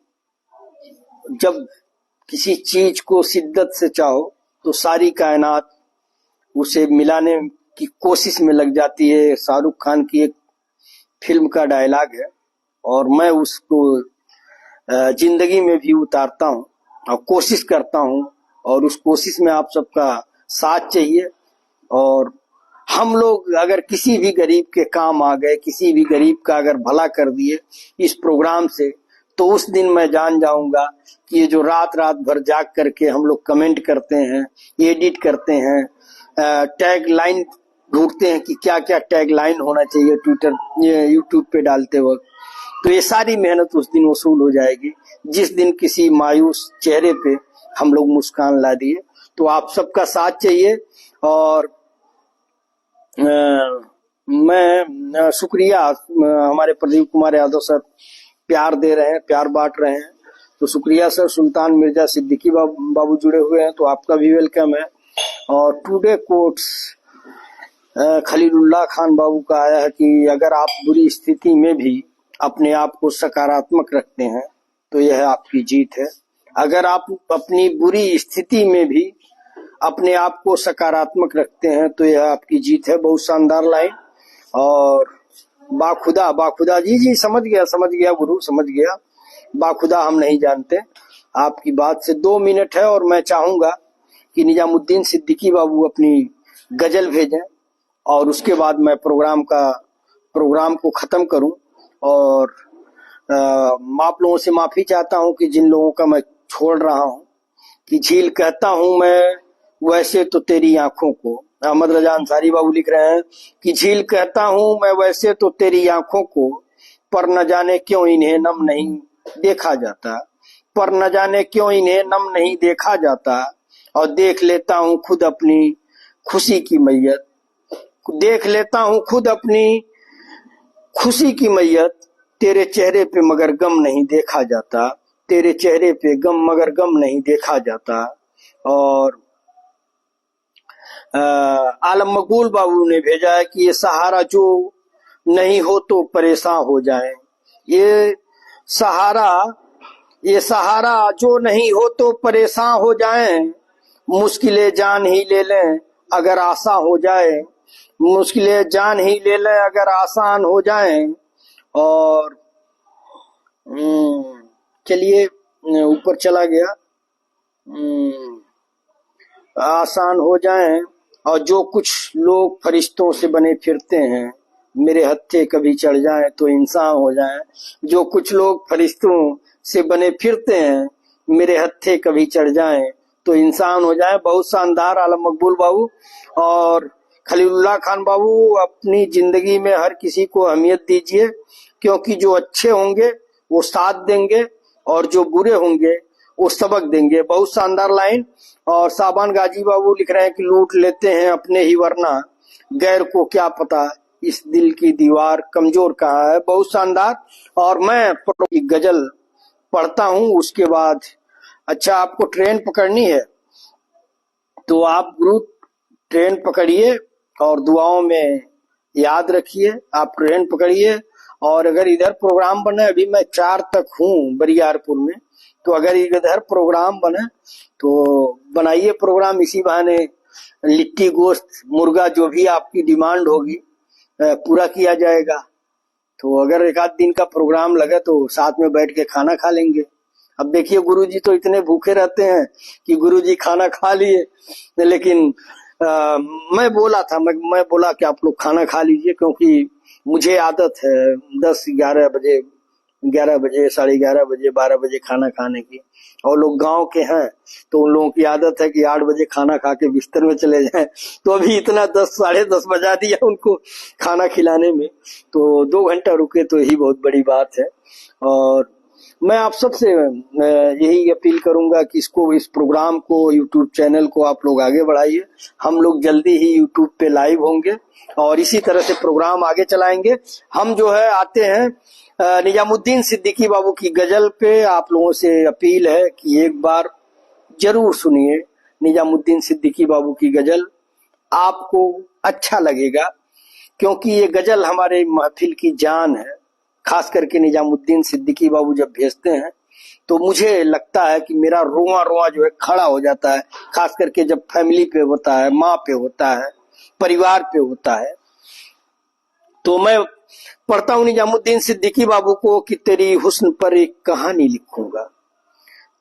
जब किसी चीज को शिद्दत से चाहो तो सारी कायनात उसे मिलाने की कोशिश में लग जाती है। शाहरुख खान की एक फिल्म का डायलॉग है और मैं उसको जिंदगी में भी उतारता हूं और कोशिश करता हूं। और उस कोशिश में आप सबका साथ चाहिए। और हम लोग अगर किसी भी गरीब के काम आ गए, किसी भी गरीब का अगर भला कर दिए इस प्रोग्राम से, तो उस दिन मैं जान जाऊंगा कि ये जो रात रात भर जाग करके हम लोग कमेंट करते हैं, एडिट करते हैं, टैग लाइन ढूंढते हैं कि क्या क्या टैग लाइन होना चाहिए ट्विटर यूट्यूब पे डालते वक्त, तो ये सारी मेहनत उस दिन वसूल हो जाएगी जिस दिन किसी मायूस चेहरे पे हम लोग मुस्कान ला दिए। तो आप सबका साथ चाहिए। और मैं शुक्रिया, हमारे प्रदीप कुमार यादव सर प्यार दे रहे हैं, प्यार बांट रहे हैं, तो शुक्रिया सर। सुल्तान मिर्जा सिद्दीकी बाबू जुड़े हुए हैं, तो आपका भी वेलकम है। और टुडे कोट्स खलीलुल्लाह खान बाबू का आया है कि अगर आप बुरी स्थिति में भी अपने आप को सकारात्मक रखते हैं तो यह आपकी जीत है। अगर आप अपनी बुरी स्थिति में भी अपने आप को सकारात्मक रखते हैं तो यह आपकी जीत है। बहुत शानदार लाइन। और बाखुदा, बाखुदा जी समझ गया गुरु, समझ गया। बाखुदा हम नहीं जानते। आपकी बात से 2 मिनट है और मैं चाहूंगा कि निजामुद्दीन सिद्दीकी बाबू अपनी गजल भेजें और उसके बाद मैं प्रोग्राम को खत्म करूं। और आप लोगों से माफी चाहता हूं कि जिन लोगों का मैं छोड़ रहा हूं, कि झील कहता हूं मैं वैसे तो तेरी आंखों को। अहमद रजा अंसारी बाबू लिख रहे हैं कि झील कहता हूं मैं वैसे तो तेरी आंखों को, पर न जाने क्यों इन्हें नम नहीं देखा जाता, पर न जाने क्यों इन्हें नम नहीं देखा जाता। और देख लेता हूं खुद अपनी खुशी की मैयत, देख लेता हूं खुद अपनी खुशी की मैयत, तेरे चेहरे पे मगर गम नहीं देखा जाता, तेरे चेहरे पे मगर गम नहीं देखा जाता। और आलम मकबूल बाबू ने भेजा है कि ये सहारा जो नहीं हो तो परेशान हो जाए, ये सहारा जो नहीं हो तो परेशान हो जाए, मुश्किलें जान ही ले लें अगर आसा हो जाए, मुश्किलें जान ही ले लें अगर आसान हो जाए। और चलिए ऊपर चला गया, आसान हो जाए। और जो कुछ लोग फरिश्तों से बने फिरते हैं, मेरे हत्थे कभी चढ़ जाए तो इंसान हो जाए। जो कुछ लोग फरिश्तों से बने फिरते हैं, मेरे हत्थे कभी चढ़ जाए तो इंसान हो जाए। बहुत शानदार आलम मकबूल बाबू। और खलीलुल्लाह खान बाबू, अपनी जिंदगी में हर किसी को अहमियत दीजिए, क्योंकि जो अच्छे होंगे वो साथ देंगे और जो बुरे होंगे वो सबक देंगे। बहुत शानदार लाइन। और साबान गाजी बाबू लिख रहे हैं कि लूट लेते हैं अपने ही वरना गैर को क्या पता इस दिल की दीवार कमजोर कहाँ है। बहुत शानदार। और मैं गजल पढ़ता हूँ, उसके बाद अच्छा आपको ट्रेन पकड़नी है तो आप गुरु ट्रेन पकड़िए और दुआओं में याद रखिए। आप ट्रेन पकड़िए और अगर इधर प्रोग्राम बने, अभी मैं 4 तक हूँ बरियारपुर में, तो अगर इधर प्रोग्राम बने तो बनाइए प्रोग्राम। इसी बहाने लिट्टी गोश्त मुर्गा जो भी आपकी डिमांड होगी पूरा किया जाएगा। तो अगर एक आध दिन का प्रोग्राम लगे तो साथ में बैठ के खाना खा लेंगे। अब देखिए गुरुजी तो इतने भूखे रहते हैं कि गुरुजी खाना खा लिए, लेकिन मैं बोला था, मैं बोला कि आप लोग खाना खा लीजिए, क्योंकि मुझे आदत है 10-11 बजे, 11 बजे, 11:30 बजे, 12 बजे खाना खाने की। और लोग गांव के हैं तो उन लोगों की आदत है कि 8 बजे खाना खा के बिस्तर में चले जाएं। तो अभी इतना 10, 10:30 बजा दिया उनको खाना खिलाने में, तो 2 घंटा रुके तो यही बहुत बड़ी बात है। और मैं आप सबसे यही अपील करूंगा कि इस प्रोग्राम को, यूट्यूब चैनल को आप लोग आगे बढ़ाइए। हम लोग जल्दी ही यूट्यूब पे लाइव होंगे और इसी तरह से प्रोग्राम आगे चलाएंगे। हम जो है आते हैं निजामुद्दीन सिद्दीकी बाबू की गजल पे। आप लोगों से अपील है कि एक बार जरूर सुनिए निजामुद्दीन सिद्दीकी बाबू की गजल, आपको अच्छा लगेगा, क्योंकि ये गजल हमारे महफिल की जान है। खास करके निजामुद्दीन सिद्दीकी बाबू जब भेजते हैं तो मुझे लगता है कि मेरा रोआ रोआ जो है खड़ा हो जाता है, खास करके जब फैमिली पे होता है, माँ पे होता है, परिवार पे होता है। तो मैं पढ़ता हूँ निजामुद्दीन सिद्दीकी बाबू को कि तेरी हुस्न पर एक कहानी लिखूंगा,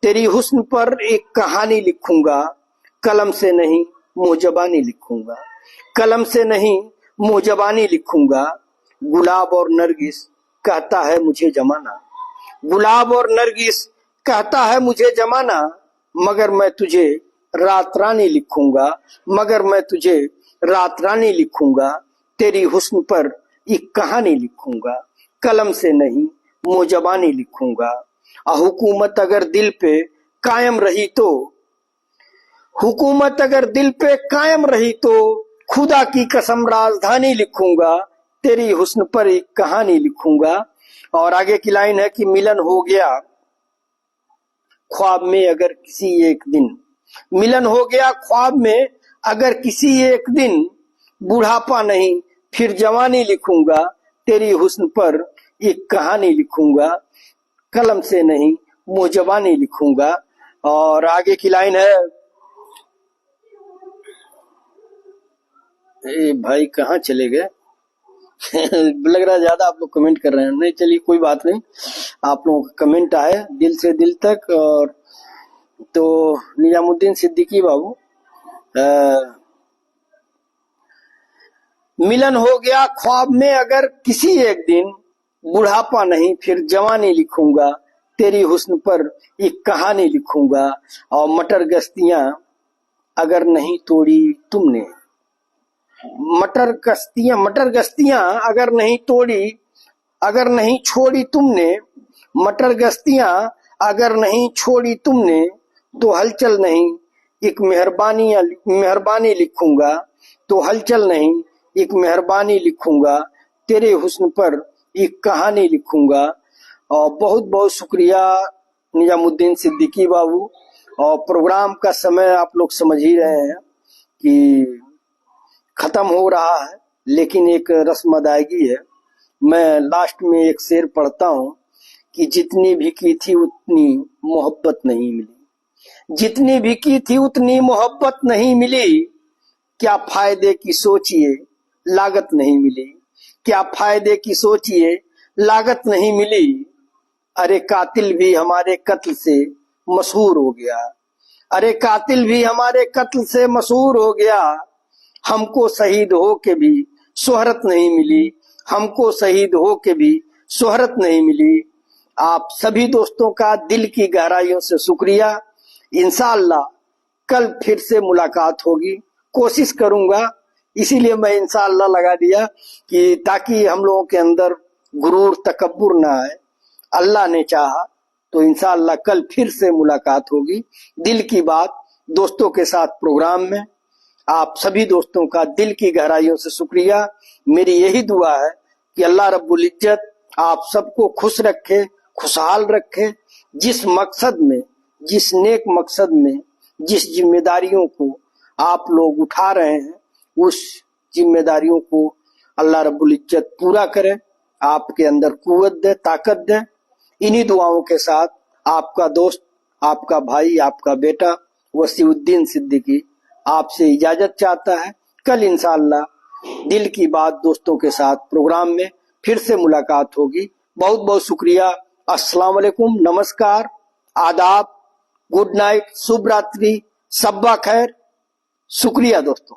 तेरी हुस्न पर एक कहानी लिखूंगा, कलम से नहीं मुहजबानी लिखूंगा, कलम से नहीं मुहजबानी लिखूंगा। गुलाब और नरगिस कहता है मुझे जमाना, गुलाब और नरगिस कहता है मुझे जमाना, मगर मैं तुझे रात रानी लिखूंगा, मगर मैं तुझे रात रानी लिखूंगा। तेरी हुस्न पर एक कहानी लिखूंगा, कलम से नहीं मुहजबानी लिखूंगा। हुकूमत अगर दिल पे कायम रही तो, हुकूमत अगर दिल पे कायम रही तो खुदा की कसम राजधानी लिखूंगा। तेरी हुस्न पर एक कहानी लिखूंगा। और आगे की लाइन है कि मिलन हो गया ख्वाब में अगर किसी एक दिन, मिलन हो गया ख्वाब में अगर किसी एक दिन, बुढ़ापा नहीं फिर जवानी लिखूंगा। तेरी हुस्न पर एक कहानी लिखूंगा, कलम से नहीं मुहजबानी लिखूंगा। और आगे की लाइन है, ए भाई कहाँ चले गए? लग रहा है ज्यादा आप लोग कमेंट कर रहे हैं। नहीं चलिए कोई बात नहीं, आप लोगों का कमेंट आए दिल से दिल तक। और तो निजामुद्दीन सिद्दीकी बाबू, मिलन हो गया ख्वाब में अगर किसी एक दिन, बुढ़ापा नहीं फिर जवानी लिखूंगा। तेरी हुस्न पर एक कहानी लिखूंगा। और मटर गश्तियां अगर नहीं तोड़ी तुमने, मटर गश्तियां अगर नहीं तोड़ी, अगर नहीं छोड़ी तुमने, मटर गश्तियां अगर नहीं छोड़ी तुमने, तो हलचल नहीं एक मेहरबानी लिखूंगा, तो हलचल नहीं एक मेहरबानी लिखूंगा। तेरे हुस्न पर एक कहानी लिखूंगा। और बहुत बहुत शुक्रिया निजामुद्दीन सिद्दीकी बाबू। और प्रोग्राम का समय आप लोग समझ ही रहे हैं कि खत्म हो रहा है, लेकिन एक रस्म अदायगी है। मैं लास्ट में एक शेर पढ़ता हूँ कि जितनी भी की थी उतनी मोहब्बत नहीं मिली, जितनी भी की थी उतनी मोहब्बत नहीं मिली। क्या फायदे की सोचिए लागत नहीं मिली, क्या फायदे की सोचिए लागत नहीं मिली। अरे कातिल भी हमारे कत्ल से मशहूर हो गया, अरे कातिल भी हमारे कत्ल से मशहूर हो गया। हमको शहीद हो के भी शोहरत नहीं मिली, हमको शहीद हो के भी शोहरत नहीं मिली। आप सभी दोस्तों का दिल की गहराइयों से शुक्रिया। इंशाअल्लाह कल फिर से मुलाकात होगी, कोशिश करूंगा। इसीलिए मैं इंशाअल्लाह लगा दिया कि ताकि हम लोगों के अंदर गुरूर तकब्बुर ना आए। अल्लाह ने चाहा तो इंशाअल्लाह कल फिर से मुलाकात होगी। दिल की बात दोस्तों के साथ प्रोग्राम में आप सभी दोस्तों का दिल की गहराइयों से शुक्रिया। मेरी यही दुआ है कि अल्लाह रब्बुल इज्जत आप सबको खुश रखे, खुशहाल रखे। जिस मकसद में, जिस नेक मकसद में, जिस जिम्मेदारियों को आप लोग उठा रहे हैं, उस जिम्मेदारियों को अल्लाह रब्बुल इज्जत पूरा करे, आपके अंदर कुव्वत दे, ताकत दे। इन्हीं दुआओं के साथ आपका दोस्त, आपका भाई, आपका बेटा वसीउद्दीन सिद्दीकी आपसे इजाजत चाहता है। कल इंशाअल्लाह दिल की बात दोस्तों के साथ प्रोग्राम में फिर से मुलाकात होगी। बहुत बहुत शुक्रिया। अस्सलाम वालेकुम, नमस्कार, आदाब, गुड नाइट, शुभ रात्रि, सब्बा खैर। शुक्रिया दोस्तों।